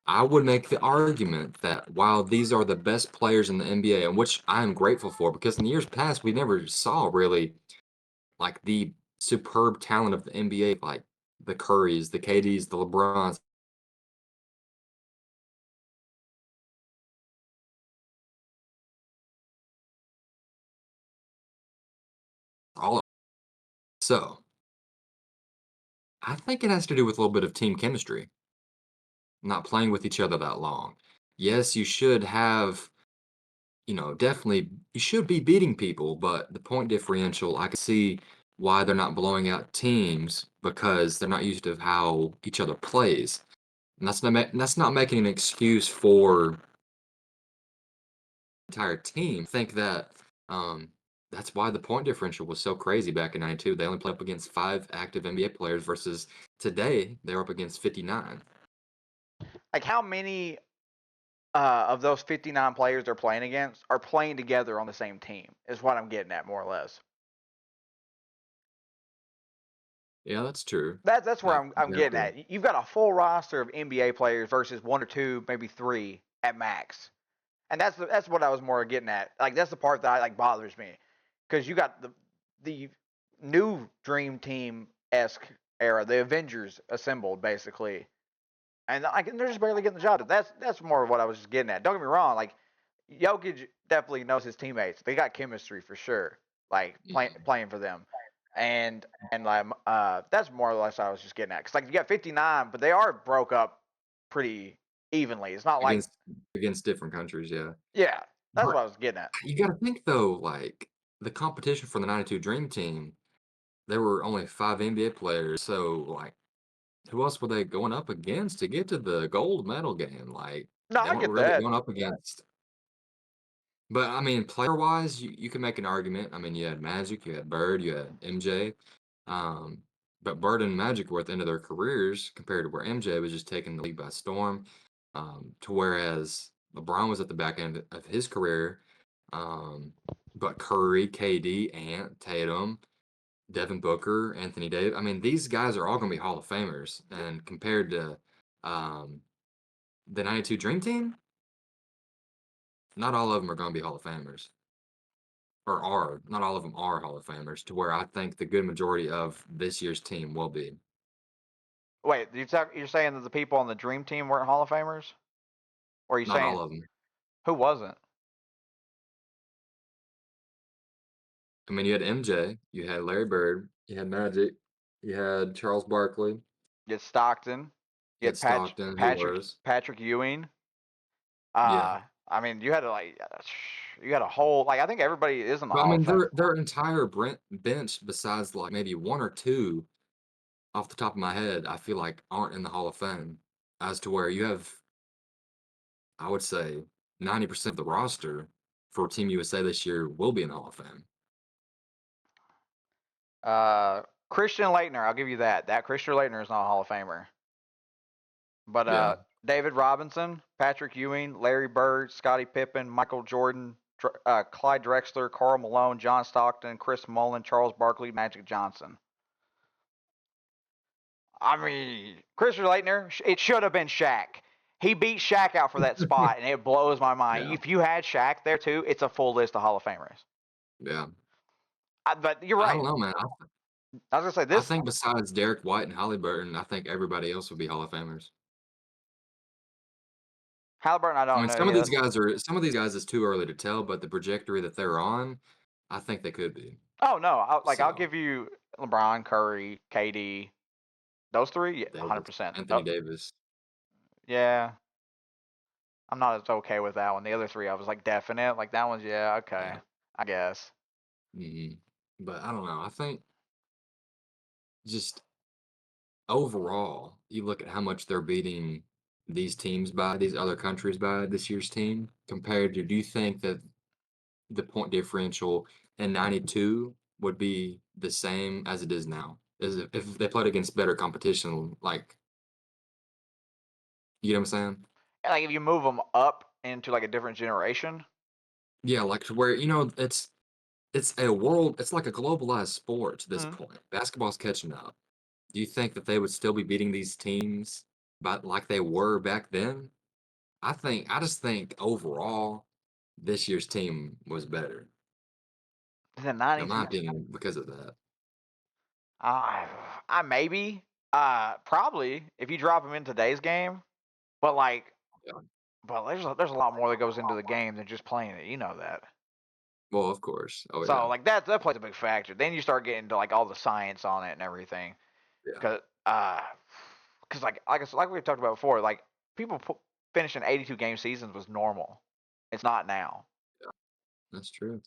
[SPEAKER 1] I would make the argument that while these are the best players in the NBA, and which I am grateful for, because in years past we never saw really like the superb talent of the NBA, like the Currys, the KDs, the LeBrons, all of so I think it has to do with a little bit of team chemistry, not playing with each other that long. Yes, you should have, definitely you should be beating people, but the point differential, I can see why they're not blowing out teams because they're not used to how each other plays. And that's not making an excuse for the entire team. I think that um that's why the point differential was so crazy back in 92. They only played up against 5 active NBA players versus today they're up against 59.
[SPEAKER 2] Like how many of those 59 players they're playing against are playing together on the same team? Is what I'm getting at more or less.
[SPEAKER 1] Yeah, that's true.
[SPEAKER 2] That's where
[SPEAKER 1] That's
[SPEAKER 2] I'm
[SPEAKER 1] very
[SPEAKER 2] getting
[SPEAKER 1] true.
[SPEAKER 2] at. You've got a full roster of NBA players versus one or two, maybe three at max, and that's what I was more getting at. Like that's the part that like bothers me, because you got the new Dream Team esque era, the Avengers assembled basically, and they're just barely getting the job done. That's more what I was just getting at. Don't get me wrong, like Jokic definitely knows his teammates. They got chemistry for sure, like
[SPEAKER 1] Mhm.
[SPEAKER 2] playing for them, and like that's more or less what I was just getting at. Cause like you got 59, but they are broke up pretty evenly. It's not like
[SPEAKER 1] Against against different countries, yeah.
[SPEAKER 2] yeah, that's
[SPEAKER 1] But
[SPEAKER 2] what I was getting at.
[SPEAKER 1] you gotta think though, like, the competition for the '92 Dream Team, there were only 5 NBA players, so, like, who else were they going up against to get to the gold medal game? Like,
[SPEAKER 2] No,
[SPEAKER 1] they
[SPEAKER 2] I
[SPEAKER 1] weren't
[SPEAKER 2] get
[SPEAKER 1] really
[SPEAKER 2] that.
[SPEAKER 1] going up against. But, I mean, player-wise, you can make an argument. I mean, you had Magic, you had Bird, you had MJ, um, but Bird and Magic were at the end of their careers compared to where MJ was just taking the league by storm, to whereas LeBron was at the back end of his career, um, but Curry, KD, Ant, Tatum, Devin Booker, Anthony Davis, I mean, these guys are all gonna be Hall of Famers, and compared to, um, the '92 Dream Team, not all of them are gonna be Hall of Famers. Or are, not all of them are Hall of Famers, to where I think the good majority of this year's team will be.
[SPEAKER 2] Wait, you're saying that the people on the Dream Team weren't Hall of Famers, or are you
[SPEAKER 1] Not
[SPEAKER 2] saying
[SPEAKER 1] all of them.
[SPEAKER 2] who wasn't?
[SPEAKER 1] I mean, you had MJ, you had Larry Bird, you had Magic, you had Charles Barkley,
[SPEAKER 2] You had Stockton, you
[SPEAKER 1] you had
[SPEAKER 2] had
[SPEAKER 1] Stockton, who was.
[SPEAKER 2] Patrick Ewing.
[SPEAKER 1] Yeah.
[SPEAKER 2] I mean, you had to you had a whole like I think everybody is in the
[SPEAKER 1] But I
[SPEAKER 2] Hall of
[SPEAKER 1] mean,
[SPEAKER 2] Fame.
[SPEAKER 1] their entire bench, besides like maybe one or two off the top of my head, I feel like aren't in the Hall of Fame. As to where you have, I would say, 90% of the roster for Team USA this year will be in the Hall of Fame.
[SPEAKER 2] Christian Laettner, I'll give you that. That Christian Laettner is not a Hall of Famer. But
[SPEAKER 1] Yeah.
[SPEAKER 2] David Robinson, Patrick Ewing, Larry Bird, Scottie Pippen, Michael Jordan, Clyde Drexler, Karl Malone, John Stockton, Chris Mullin, Charles Barkley, Magic Johnson. I mean, Christian Laettner, it should have been Shaq. He beat Shaq out for that spot, and it blows my mind.
[SPEAKER 1] Yeah.
[SPEAKER 2] If you had Shaq there too, it's a full list of Hall of Famers.
[SPEAKER 1] Yeah.
[SPEAKER 2] But you're
[SPEAKER 1] I
[SPEAKER 2] right.
[SPEAKER 1] don't know, man.
[SPEAKER 2] I was gonna say
[SPEAKER 1] I
[SPEAKER 2] this.
[SPEAKER 1] think besides Derek White and Halliburton, I think everybody else would be Hall of Famers.
[SPEAKER 2] Halliburton, I
[SPEAKER 1] I
[SPEAKER 2] don't
[SPEAKER 1] mean,
[SPEAKER 2] know. Yeah, that's
[SPEAKER 1] some of these guys is too early to tell, but the trajectory that they're on, I think they could be.
[SPEAKER 2] oh no. I'll
[SPEAKER 1] So,
[SPEAKER 2] give you LeBron, Curry, KD, those three. Yeah,
[SPEAKER 1] Davis,
[SPEAKER 2] 100%.
[SPEAKER 1] Anthony Davis.
[SPEAKER 2] Yeah, I'm not as okay with that one. The other three, I was like definite. Like that one's yeah, okay,
[SPEAKER 1] Yeah.
[SPEAKER 2] I guess.
[SPEAKER 1] Mhm. But I don't know. I think just overall, you look at how much they're beating these teams by, these other countries by this year's team compared to, do you think that the point differential in '92 would be the same as it is now? Is it if they played against better competition, like, you know what I'm saying?
[SPEAKER 2] And like if you move them up into like a different generation,
[SPEAKER 1] Yeah, like to where, it's a world, it's like a globalized sport to this
[SPEAKER 2] mm,
[SPEAKER 1] point. Basketball's catching up. Do you think that they would still be beating these teams but like they were back then? I just think overall this year's team was better,
[SPEAKER 2] the
[SPEAKER 1] in my
[SPEAKER 2] '92.
[SPEAKER 1] opinion, because of that.
[SPEAKER 2] Uh, I maybe, probably if you drop them in today's game, but like,
[SPEAKER 1] Yeah.
[SPEAKER 2] but there's a lot more that goes into the game than just playing it. You know that.
[SPEAKER 1] Well, of course. Oh
[SPEAKER 2] So
[SPEAKER 1] yeah.
[SPEAKER 2] like that plays a big factor. Then you start getting to like all the science on it and everything.
[SPEAKER 1] Yeah.
[SPEAKER 2] Cause uh, cause like we've talked about before, like people finishing 82 game seasons was normal. It's not now.
[SPEAKER 1] Yeah. That's true.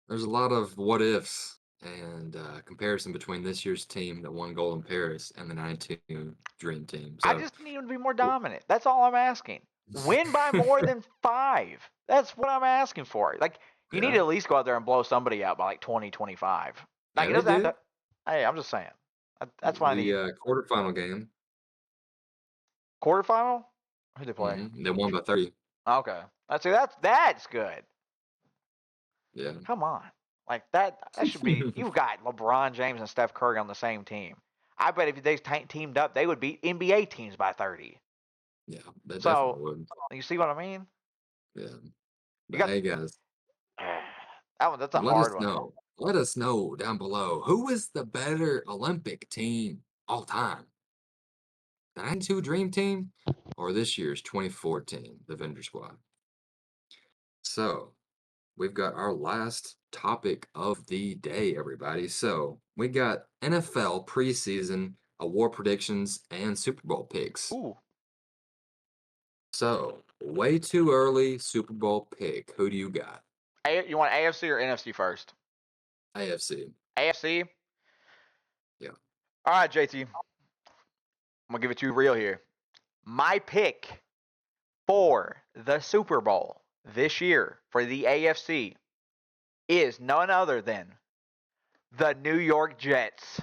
[SPEAKER 1] There's a lot of what ifs and comparison between this year's team that won gold in Paris and the '92 Dream Team.
[SPEAKER 2] I
[SPEAKER 1] So,
[SPEAKER 2] just need them to be more dominant. That's all I'm asking. Win by more than 5. That's what I'm asking for. Like you need to
[SPEAKER 1] yeah,
[SPEAKER 2] at least go out there and blow somebody out by like 20, 25. Like
[SPEAKER 1] yeah,
[SPEAKER 2] it
[SPEAKER 1] they
[SPEAKER 2] doesn't have
[SPEAKER 1] did.
[SPEAKER 2] to. Hey, I'm just saying. That's what I
[SPEAKER 1] The
[SPEAKER 2] need.
[SPEAKER 1] quarterfinal game,
[SPEAKER 2] Quarterfinal? Who they play?
[SPEAKER 1] they won by 30.
[SPEAKER 2] Okay. I see. That's good.
[SPEAKER 1] Yeah.
[SPEAKER 2] Come on. Like that should be. You've got LeBron James and Steph Curry on the same team. I bet if they teamed up, they would beat NBA teams by 30.
[SPEAKER 1] Yeah, they definitely
[SPEAKER 2] So
[SPEAKER 1] would.
[SPEAKER 2] you see what I mean?
[SPEAKER 1] Yeah.
[SPEAKER 2] You
[SPEAKER 1] But
[SPEAKER 2] got
[SPEAKER 1] hey, guys,
[SPEAKER 2] that one. That's a
[SPEAKER 1] let
[SPEAKER 2] hard
[SPEAKER 1] us
[SPEAKER 2] one.
[SPEAKER 1] know. Let us know down below, who is the better Olympic team all time? the 92 Dream Team or this year's 2014, the Vendor Squad? So we've got our last topic of the day, everybody. So we got NFL preseason award predictions and Super Bowl picks.
[SPEAKER 2] Ooh,
[SPEAKER 1] So way too early Super Bowl pick. Who do you got?
[SPEAKER 2] you want AFC or NFC first?
[SPEAKER 1] AFC.
[SPEAKER 2] AFC.
[SPEAKER 1] Yeah.
[SPEAKER 2] All right, JT. I'm gonna give it to you real here. My pick for the Super Bowl this year for the AFC is none other than the New York Jets.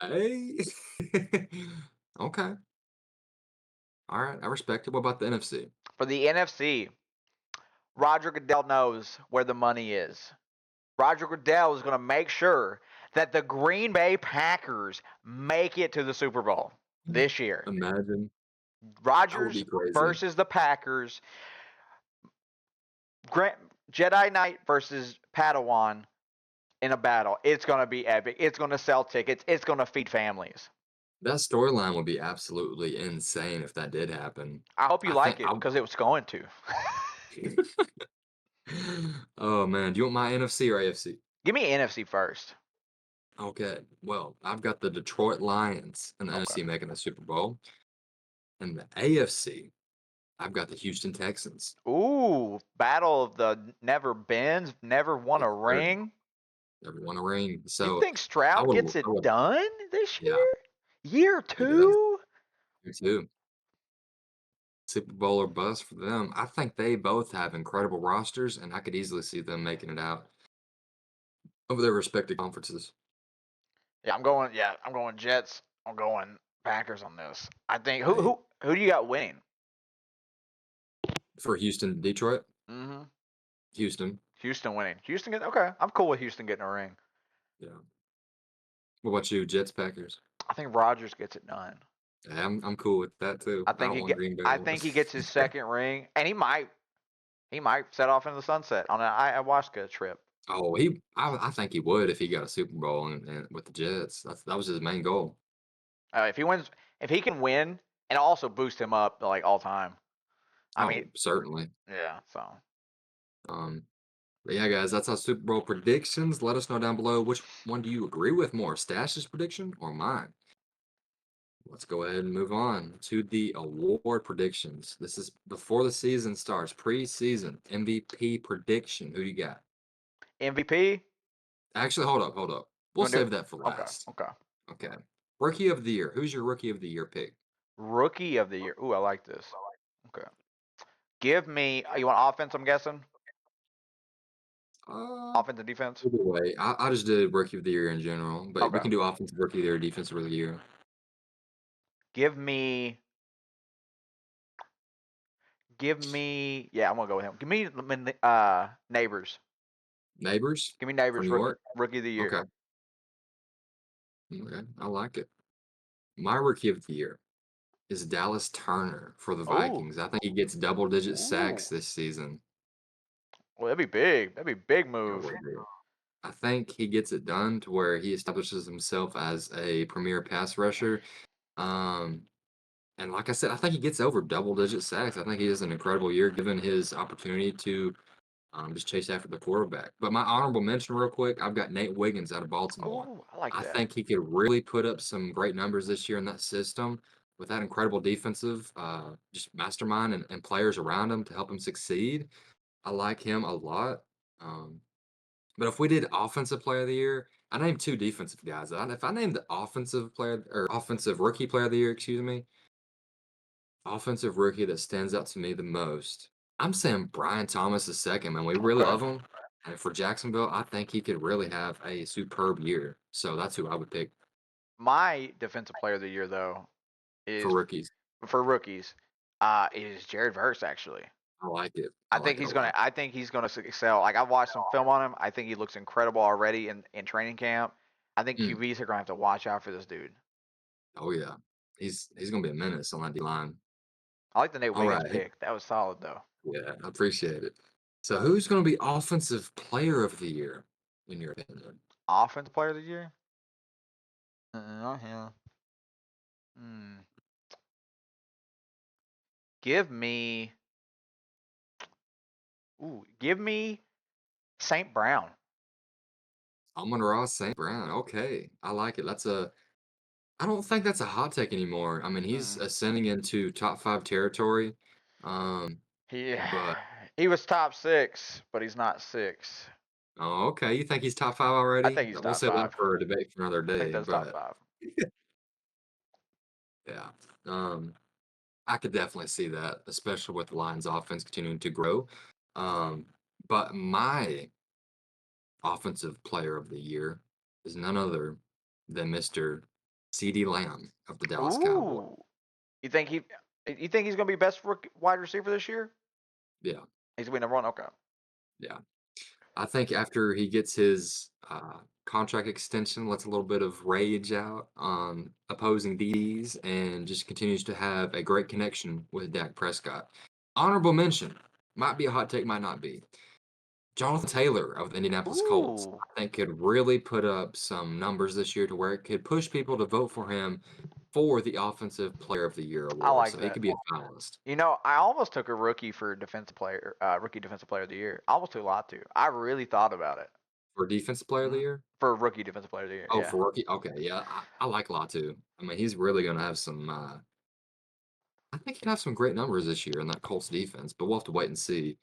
[SPEAKER 1] Hey. Okay. All right. I respect it. What about the NFC?
[SPEAKER 2] For the NFC, Roger Goodell knows where the money is. Roger Goodell is going to make sure that the Green Bay Packers make it to the Super Bowl this year.
[SPEAKER 1] Imagine. That would
[SPEAKER 2] Rodgers
[SPEAKER 1] be crazy.
[SPEAKER 2] versus the Packers. Jedi Knight versus Padawan in a battle. It's going to be epic. It's going to sell tickets. It's going to feed families.
[SPEAKER 1] That storyline would be absolutely insane if that did happen.
[SPEAKER 2] I hope you
[SPEAKER 1] I
[SPEAKER 2] like
[SPEAKER 1] think
[SPEAKER 2] it because it was going to.
[SPEAKER 1] Oh man, do you want my NFC or AFC?
[SPEAKER 2] Give me NFC first.
[SPEAKER 1] Okay. Well, I've got the Detroit Lions and the
[SPEAKER 2] Okay.
[SPEAKER 1] NFC making the Super Bowl. And the AFC, I've got the Houston Texans.
[SPEAKER 2] Ooh, battle of the never bends, never won
[SPEAKER 1] Yes,
[SPEAKER 2] a
[SPEAKER 1] sir.
[SPEAKER 2] ring.
[SPEAKER 1] Never won a ring.
[SPEAKER 2] You
[SPEAKER 1] So
[SPEAKER 2] think Stroud gets
[SPEAKER 1] I
[SPEAKER 2] it
[SPEAKER 1] would,
[SPEAKER 2] done this
[SPEAKER 1] yeah,
[SPEAKER 2] year? Year
[SPEAKER 1] he does.
[SPEAKER 2] two?
[SPEAKER 1] Me too. Super Bowl or bust for them. I think they both have incredible rosters, and I could easily see them making it out over their respective conferences.
[SPEAKER 2] Yeah, I'm going. Yeah, I'm going Jets. I'm going Packers on this. I think who
[SPEAKER 1] Hey,
[SPEAKER 2] who who do you got winning?
[SPEAKER 1] for Houston, Detroit,
[SPEAKER 2] Mm-hmm.
[SPEAKER 1] Houston.
[SPEAKER 2] Houston winning. Houston get okay. I'm cool with Houston getting a ring.
[SPEAKER 1] Yeah. What about you, Jets, Packers?
[SPEAKER 2] I think Rodgers gets it done.
[SPEAKER 1] Yeah, I'm cool with that too. I don't want Green Bay.
[SPEAKER 2] I think he gets his second ring, and he might set off into the sunset on an ayahuasca trip.
[SPEAKER 1] Oh, I think he would if he got a Super Bowl and with the Jets. That was his main goal.
[SPEAKER 2] If he wins, if he can win, and also boost him up like all time. I mean,
[SPEAKER 1] Oh, certainly.
[SPEAKER 2] yeah. So
[SPEAKER 1] Um, but yeah, guys, that's our Super Bowl predictions. Let us know down below which one do you agree with more, Stash's prediction or mine. Let's go ahead and move on to the award predictions. This is before the season starts, preseason MVP prediction. Who do you got?
[SPEAKER 2] MVP.
[SPEAKER 1] Actually, hold up, hold up.
[SPEAKER 2] You
[SPEAKER 1] We'll
[SPEAKER 2] want to do
[SPEAKER 1] save
[SPEAKER 2] it?
[SPEAKER 1] that for
[SPEAKER 2] Okay.
[SPEAKER 1] last.
[SPEAKER 2] Okay.
[SPEAKER 1] Okay. Rookie of the year. Who's your rookie of the year pick?
[SPEAKER 2] Rookie of the year. Ooh, I like this. Okay. Give me. You want offense? I'm guessing.
[SPEAKER 1] Uh,
[SPEAKER 2] Offense and defense.
[SPEAKER 1] Either way, I just did rookie of the year in general, but we
[SPEAKER 2] Okay.
[SPEAKER 1] can do offensive rookie of the year, defensive rookie of the year.
[SPEAKER 2] Give me. Give me. Yeah, I'm gonna go with him. Give me neighbors.
[SPEAKER 1] Neighbors
[SPEAKER 2] Give me
[SPEAKER 1] for
[SPEAKER 2] neighbors.
[SPEAKER 1] New York.
[SPEAKER 2] Rookie of the year.
[SPEAKER 1] Okay. Okay. I like it. My rookie of the year is Dallas Turner for the
[SPEAKER 2] Oh.
[SPEAKER 1] Vikings. I think he gets double digit
[SPEAKER 2] Ooh.
[SPEAKER 1] sacks this season.
[SPEAKER 2] Well, that'd be big. That'd be a big
[SPEAKER 1] It
[SPEAKER 2] move.
[SPEAKER 1] would be. I think he gets it done to where he establishes himself as a premier pass rusher. Um, and like I said, I think he gets over double digit sacks. I think he has an incredible year given his opportunity to just chase after the quarterback. But my honorable mention, real quick, I've got Nate Wiggins out of Baltimore.
[SPEAKER 2] Oh, I like
[SPEAKER 1] I
[SPEAKER 2] that.
[SPEAKER 1] think he could really put up some great numbers this year in that system with that incredible defensive, just mastermind and players around him to help him succeed. I like him a lot. Um, but if we did offensive player of the year, I named two defensive guys. If I named the offensive player or offensive rookie player of the year, excuse me, offensive rookie that stands out to me the most, I'm saying Brian Thomas is second, man. We really
[SPEAKER 2] Okay.
[SPEAKER 1] love him. And for Jacksonville, I think he could really have a superb year. So that's who I would pick
[SPEAKER 2] My defensive player of the year though
[SPEAKER 1] for
[SPEAKER 2] is
[SPEAKER 1] rookies.
[SPEAKER 2] for rookies. Is Jared Verse actually.
[SPEAKER 1] I like it. I
[SPEAKER 2] I think
[SPEAKER 1] like it a
[SPEAKER 2] he's gonna.
[SPEAKER 1] lot.
[SPEAKER 2] I think he's gonna excel. Like I've watched some film on him. I think he looks incredible already in training camp. I think
[SPEAKER 1] Mm.
[SPEAKER 2] QBs are gonna have to watch out for this dude.
[SPEAKER 1] Oh yeah. He's gonna be a menace on that D line.
[SPEAKER 2] I like the Nate
[SPEAKER 1] All
[SPEAKER 2] Wiggins
[SPEAKER 1] right.
[SPEAKER 2] pick. That was solid though.
[SPEAKER 1] Yeah, I appreciate it. So who's gonna be offensive player of the year in your opinion?
[SPEAKER 2] Offensive player of the year. Not him. Hmm. give me give me St. Brown.
[SPEAKER 1] Amon-Ra St. Brown. Okay, I like it. I don't think that's a hot take anymore. I mean, he's
[SPEAKER 2] Mm.
[SPEAKER 1] ascending into top 5 territory. Um,
[SPEAKER 2] He
[SPEAKER 1] but
[SPEAKER 2] he was top 6, but he's not 6.
[SPEAKER 1] oh, okay. You think he's top 5
[SPEAKER 2] I
[SPEAKER 1] already?
[SPEAKER 2] think he's
[SPEAKER 1] We'll
[SPEAKER 2] top
[SPEAKER 1] save that
[SPEAKER 2] 5.
[SPEAKER 1] for a debate for another
[SPEAKER 2] I think
[SPEAKER 1] day.
[SPEAKER 2] that's top
[SPEAKER 1] But
[SPEAKER 2] 5.
[SPEAKER 1] yeah, I could definitely see that, especially with the Lions' offense continuing to grow. Um, but my offensive player of the year is none other than Mr. CeeDee Lamb of the Dallas Cowboys.
[SPEAKER 2] Ooh. You think he you think he's going to be best wide receiver this year?
[SPEAKER 1] Yeah,
[SPEAKER 2] He's going to be number 1. Okay.
[SPEAKER 1] yeah. I think after he gets his contract extension, lets a little bit of rage out on opposing DBs, and just continues to have a great connection with Dak Prescott. Honorable mention, might be a hot take, might not be. Jonathan Taylor of the Indianapolis Colts,
[SPEAKER 2] Ooh.
[SPEAKER 1] I think could really put up some numbers this year to where it could push people to vote for him for the Offensive Player of the Year
[SPEAKER 2] I
[SPEAKER 1] award.
[SPEAKER 2] like
[SPEAKER 1] So he
[SPEAKER 2] that.
[SPEAKER 1] could be a finalist.
[SPEAKER 2] You know, I almost took a rookie defensive player of the year. I almost took a lot to. I really thought about it.
[SPEAKER 1] For Defensive Player of the
[SPEAKER 2] Hmm.
[SPEAKER 1] Year?
[SPEAKER 2] For rookie defensive player of the year,
[SPEAKER 1] Oh,
[SPEAKER 2] yeah.
[SPEAKER 1] for rookie? Okay, yeah, I like Latu. I mean, he's really going to have some. I think he'd have some great numbers this year in that Colts defense, but we'll have to wait and see.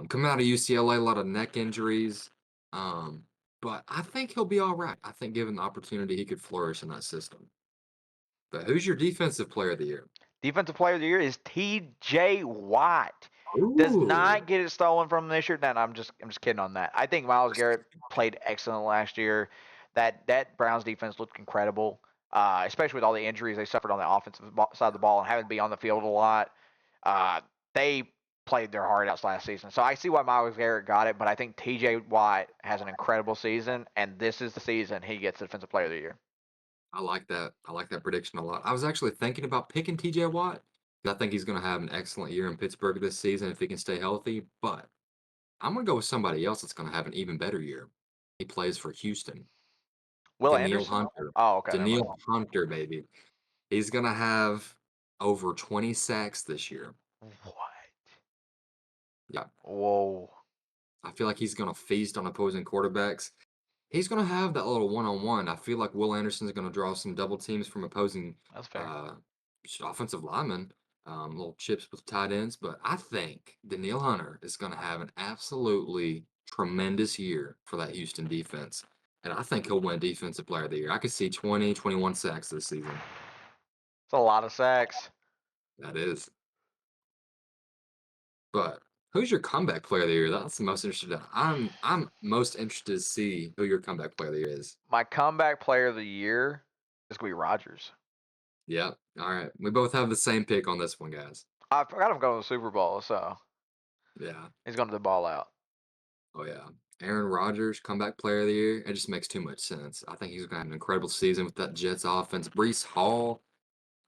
[SPEAKER 1] Coming out of UCLA, a lot of neck injuries, but I think he'll be all right. I think given the opportunity, he could flourish in that system. But who's your Defensive Player of the Year?
[SPEAKER 2] Defensive player of the year is T.J. Watt. Does
[SPEAKER 1] Ooh,
[SPEAKER 2] not get it stolen from him this year. No, I'm just kidding on that. I think Myles Garrett played excellent last year. That Browns defense looked incredible, especially with all the injuries they suffered on the offensive side of the ball and having to be on the field a lot. They played their heart out last season. So I see why Myles Garrett got it, but I think T.J. Watt has an incredible season, and this is the season he gets the defensive player of the year.
[SPEAKER 1] I like that. I like that prediction a lot. I was actually thinking about picking TJ Watt. I think he's going to have an excellent year in Pittsburgh this season if he can stay healthy, but I'm going to go with somebody else that's going to have an even better year. He plays for Houston.
[SPEAKER 2] Will
[SPEAKER 1] Daniil
[SPEAKER 2] Anderson?
[SPEAKER 1] Hunter.
[SPEAKER 2] Oh, okay, never mind.
[SPEAKER 1] Daniil Hunter, baby. He's going to have over 20 sacks this year.
[SPEAKER 2] What?
[SPEAKER 1] Yeah.
[SPEAKER 2] Whoa.
[SPEAKER 1] I feel like he's going to feast on opposing quarterbacks. He's going to have that little one-on-one. I feel like Will Anderson's going to draw some double teams from opposing
[SPEAKER 2] That's fair.
[SPEAKER 1] uh, offensive linemen, little chips with tight ends. But I think Daniil Hunter is going to have an absolutely tremendous year for that Houston defense. And I think he'll win Defensive Player of the Year. I could see 20, 21 sacks this season.
[SPEAKER 2] It's a lot of sacks.
[SPEAKER 1] That is. But who's your comeback player of the year? That's the most interested. I'm most interested to see who your comeback player of the year is.
[SPEAKER 2] My comeback player of the year is going to be Rodgers.
[SPEAKER 1] Yeah. All right. We both have the same pick on this one, guys.
[SPEAKER 2] I forgot him going to the Super Bowl, so
[SPEAKER 1] Yeah.
[SPEAKER 2] he's going to the ball out.
[SPEAKER 1] Oh yeah. Aaron Rodgers, comeback player of the year. It just makes too much sense. I think he's gonna have an incredible season with that Jets offense. Brees Hall.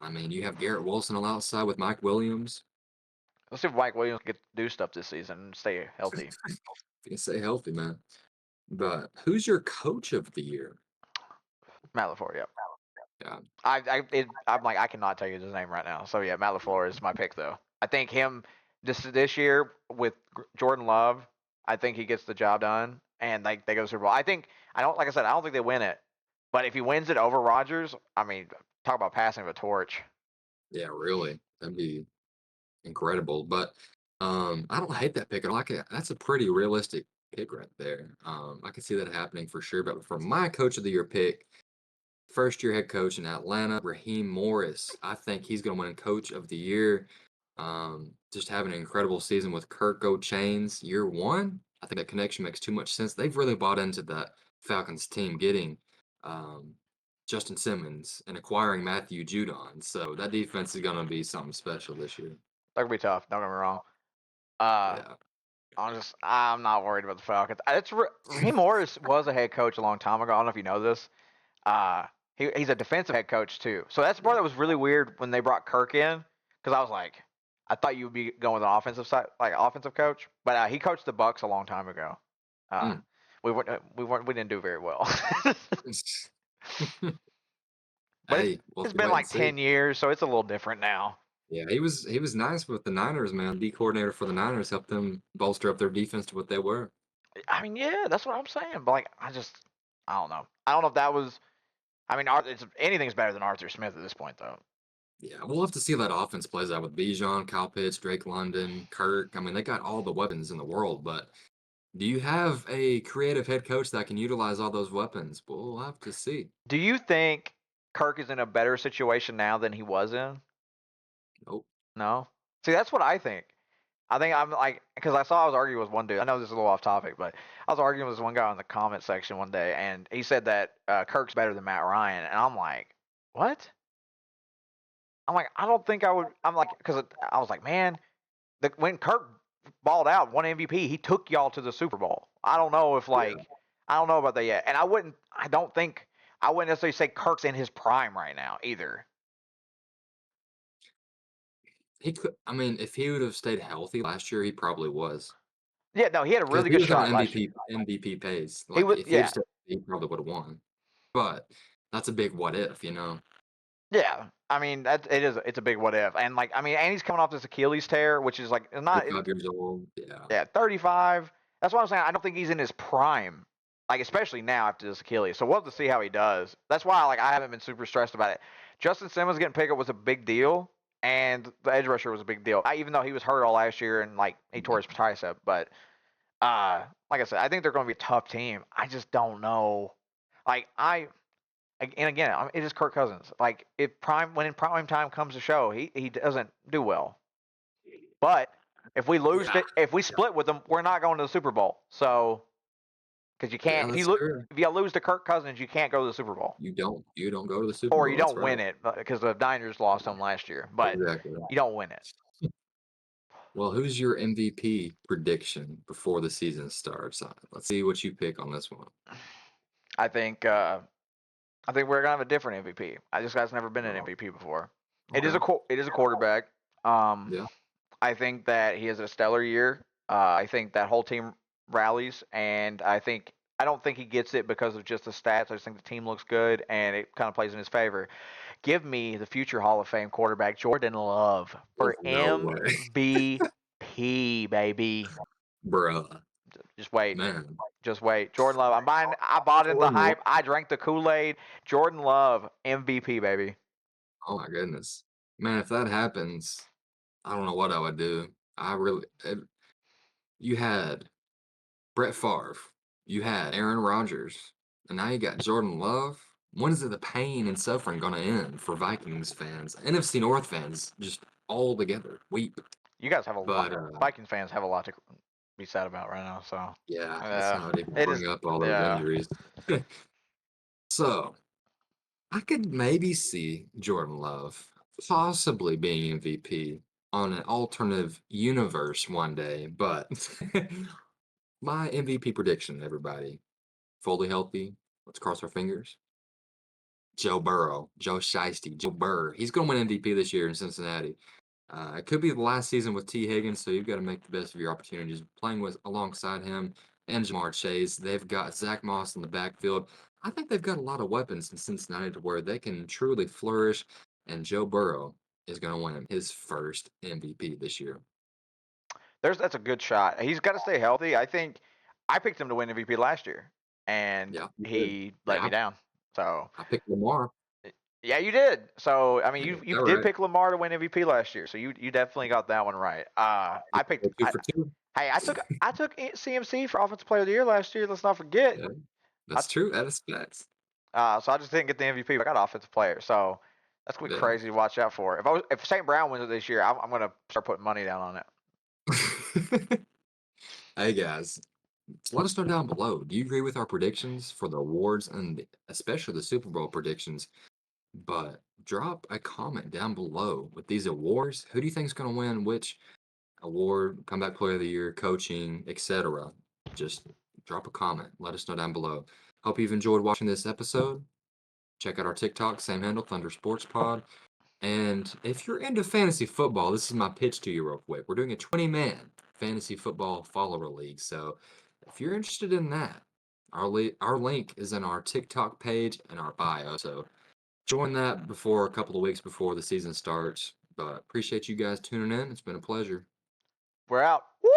[SPEAKER 1] I mean, you have Garrett Wilson on the outside with Mike Williams.
[SPEAKER 2] Let's see if Mike Williams can get to do stuff this season and stay healthy.
[SPEAKER 1] If you can stay healthy, man. But who's your coach of the year?
[SPEAKER 2] Matt LaFleur, yeah.
[SPEAKER 1] Yeah.
[SPEAKER 2] I'm like I cannot tell you his name right now. So yeah, Matt LaFleur is my pick though. I think him this year with Jordan Love, I think he gets the job done and like they go to the Super Bowl. I don't like I said I don't think they win it, but if he wins it over Rodgers, I mean talk about passing of a torch.
[SPEAKER 1] Yeah, really. That'd be incredible. But I don't hate that pick. I like it. That's a pretty realistic pick right there. I can see that happening for sure. But for my coach of the year pick, first year head coach in Atlanta, Raheem Morris. I think he's going to win Coach of the Year. Just having an incredible season with Kirk Chains year one. I think that connection makes too much sense. They've really bought into that Falcons team, getting um, Justin Simmons and acquiring Matthew Judon. So that defense is going to be something special this year.
[SPEAKER 2] That could be tough. Don't get me wrong. Uh,
[SPEAKER 1] Yeah.
[SPEAKER 2] I'm not worried about the Falcons. Raheem Morris was a head coach a long time ago. I don't know if you know this. Uh, he's a defensive head coach too. So that's the part
[SPEAKER 1] Yeah.
[SPEAKER 2] that was really weird when they brought Kirk in because I was like, I thought you would be going with an offensive side, like offensive coach, but he coached the Bucks a long time ago. Uh,
[SPEAKER 1] Mm.
[SPEAKER 2] we didn't do very well, but
[SPEAKER 1] Hey, we'll have
[SPEAKER 2] it's
[SPEAKER 1] to
[SPEAKER 2] been
[SPEAKER 1] wait and
[SPEAKER 2] like
[SPEAKER 1] see.
[SPEAKER 2] 10 years, so it's a little different now.
[SPEAKER 1] Yeah, he was nice with the Niners, man. D coordinator for the Niners helped them bolster up their defense to what they were.
[SPEAKER 2] I mean, yeah, that's what I'm saying. But like, I don't know. I don't know if that was. I mean, anything's better than Arthur Smith at this point, though.
[SPEAKER 1] Yeah, we'll have to see how that offense plays out with Bijan, Kyle Pitts, Drake London, Kirk. I mean, they got all the weapons in the world, but do you have a creative head coach that can utilize all those weapons? We'll have to see.
[SPEAKER 2] Do you think Kirk is in a better situation now than he was in?
[SPEAKER 1] Nope.
[SPEAKER 2] No. See, that's what I think. I think I'm like, because I was arguing with one dude. I know this is a little off topic, but I was arguing with this one guy in the comment section one day, and he said that Kirk's better than Matt Ryan, and I'm like, what? I'm like, I don't think I would. I'm like, because I was like, man, when Kirk balled out, won MVP, he took y'all to the Super Bowl. I don't know if
[SPEAKER 1] Yeah.
[SPEAKER 2] I don't know about that yet, and I don't think I wouldn't necessarily say Kirk's in his prime right now either.
[SPEAKER 1] He could, I mean, if he would have stayed healthy last year, he probably was.
[SPEAKER 2] Yeah, no, he had a
[SPEAKER 1] Because
[SPEAKER 2] really
[SPEAKER 1] he
[SPEAKER 2] good
[SPEAKER 1] was on
[SPEAKER 2] shot
[SPEAKER 1] an
[SPEAKER 2] last year.
[SPEAKER 1] MVP pace.
[SPEAKER 2] He
[SPEAKER 1] Like
[SPEAKER 2] was,
[SPEAKER 1] if he had
[SPEAKER 2] yeah,
[SPEAKER 1] stayed, he probably would have won. But that's a big what if, you know.
[SPEAKER 2] yeah. I mean, it's a big what if, and like, I mean, and he's coming off this Achilles tear, which is like, it's not,
[SPEAKER 1] 35 years old. Yeah.
[SPEAKER 2] yeah, 35. That's what I'm saying. I don't think he's in his prime, like especially now after this Achilles. So we'll have to see how he does. That's why like I haven't been super stressed about it. Justin Simmons getting picked up was a big deal, and the edge rusher was a big deal. Even though he was hurt all last year and like he tore his tricep, but like I said, I think they're going to be a tough team. I just don't know. Like and again, it is Kirk Cousins. Like if when in prime time comes to show, he doesn't do well. But
[SPEAKER 1] Yeah.
[SPEAKER 2] if we split with them, we're not going to the Super Bowl. So because you
[SPEAKER 1] Yeah,
[SPEAKER 2] can't
[SPEAKER 1] that's true.
[SPEAKER 2] if you lose to Kirk Cousins, you can't go to the Super Bowl,
[SPEAKER 1] You don't go to the Super
[SPEAKER 2] or
[SPEAKER 1] Bowl.
[SPEAKER 2] you
[SPEAKER 1] That's
[SPEAKER 2] don't
[SPEAKER 1] right.
[SPEAKER 2] win it because the Niners lost them last year, but
[SPEAKER 1] Exactly right.
[SPEAKER 2] you don't win it.
[SPEAKER 1] Well, who's your MVP prediction before the season starts? Let's see what you pick on this one.
[SPEAKER 2] I think uh, I think we're gonna have a different MVP. This guy's never been an
[SPEAKER 1] Oh,
[SPEAKER 2] MVP before.
[SPEAKER 1] okay.
[SPEAKER 2] It is a quarterback. Um,
[SPEAKER 1] Yeah.
[SPEAKER 2] I think that he has a stellar year. I think that whole team rallies, and I don't think he gets it because of just the stats. I just think the team looks good, and it kind of plays in his favor. Give me the future Hall of Fame quarterback Jordan Love
[SPEAKER 1] There's
[SPEAKER 2] for
[SPEAKER 1] no way.
[SPEAKER 2] MVP, baby.
[SPEAKER 1] Bruh.
[SPEAKER 2] Just wait.
[SPEAKER 1] Man.
[SPEAKER 2] Just wait. Jordan Love. I bought into the
[SPEAKER 1] Jordan Love.
[SPEAKER 2] hype. I drank the Kool-Aid. Jordan Love, MVP, baby.
[SPEAKER 1] Oh my goodness. Man, if that happens, I don't know what I would do. You had Brett Favre, you had Aaron Rodgers, and now you got Jordan Love. When is it the pain and suffering going to end for Vikings fans, NFC North fans, just all together? Weep.
[SPEAKER 2] You guys have a lot.
[SPEAKER 1] But
[SPEAKER 2] Vikings fans have a lot to be sad about right now. So,
[SPEAKER 1] yeah, let's
[SPEAKER 2] yeah,
[SPEAKER 1] not even
[SPEAKER 2] it is.
[SPEAKER 1] bring up all those
[SPEAKER 2] Yeah,
[SPEAKER 1] injuries. So I could maybe see Jordan Love possibly being MVP on an alternative universe one day, but my MVP prediction, everybody, fully healthy. Let's cross our fingers. Joe Burrow, Joe Shiesty, Joe Burr. He's going to win MVP this year in Cincinnati. It could be the last season with T. Higgins, so you've got to make the best of your opportunities. Playing with alongside him and Jamar Chase, they've got Zach Moss in the backfield. I think they've got a lot of weapons in Cincinnati to where they can truly flourish. And Joe Burrow is going to win his first MVP this year.
[SPEAKER 2] that's a good shot. He's got to stay healthy. I think I picked him to win MVP last year, and
[SPEAKER 1] Yeah, you did.
[SPEAKER 2] he let me
[SPEAKER 1] Yeah,
[SPEAKER 2] down. So,
[SPEAKER 1] I picked Lamar.
[SPEAKER 2] yeah, you did. So, I mean,
[SPEAKER 1] Yeah,
[SPEAKER 2] you
[SPEAKER 1] all
[SPEAKER 2] did
[SPEAKER 1] right.
[SPEAKER 2] pick Lamar to win MVP last year. So you definitely got that one right. I picked.
[SPEAKER 1] Two for two.
[SPEAKER 2] Hey, I took CMC for Offensive Player of the Year last year. Let's not forget.
[SPEAKER 1] Yeah,
[SPEAKER 2] I,
[SPEAKER 1] that's true. That is facts.
[SPEAKER 2] so I just didn't get the MVP. But I got Offensive Player. So that's gonna be
[SPEAKER 1] Yeah.
[SPEAKER 2] crazy to watch out for. If St. Brown wins it this year, I'm gonna start putting money down on it.
[SPEAKER 1] Hey guys, let us know down below. Do you agree with our predictions for the awards and especially the Super Bowl predictions? But drop a comment down below with these awards. Who do you think is going to win which award, comeback player of the year, coaching, etc.? Just drop a comment. Let us know down below. Hope you've enjoyed watching this episode. Check out our TikTok, same handle, Thunder Sports Pod. And if you're into fantasy football, this is my pitch to you real quick. We're doing a 20-man fantasy football follower league. So if you're interested in that, our link is in our TikTok page and our bio. So join that before a couple of weeks before the season starts. But appreciate you guys tuning in. It's been a pleasure.
[SPEAKER 2] We're out. Whoop!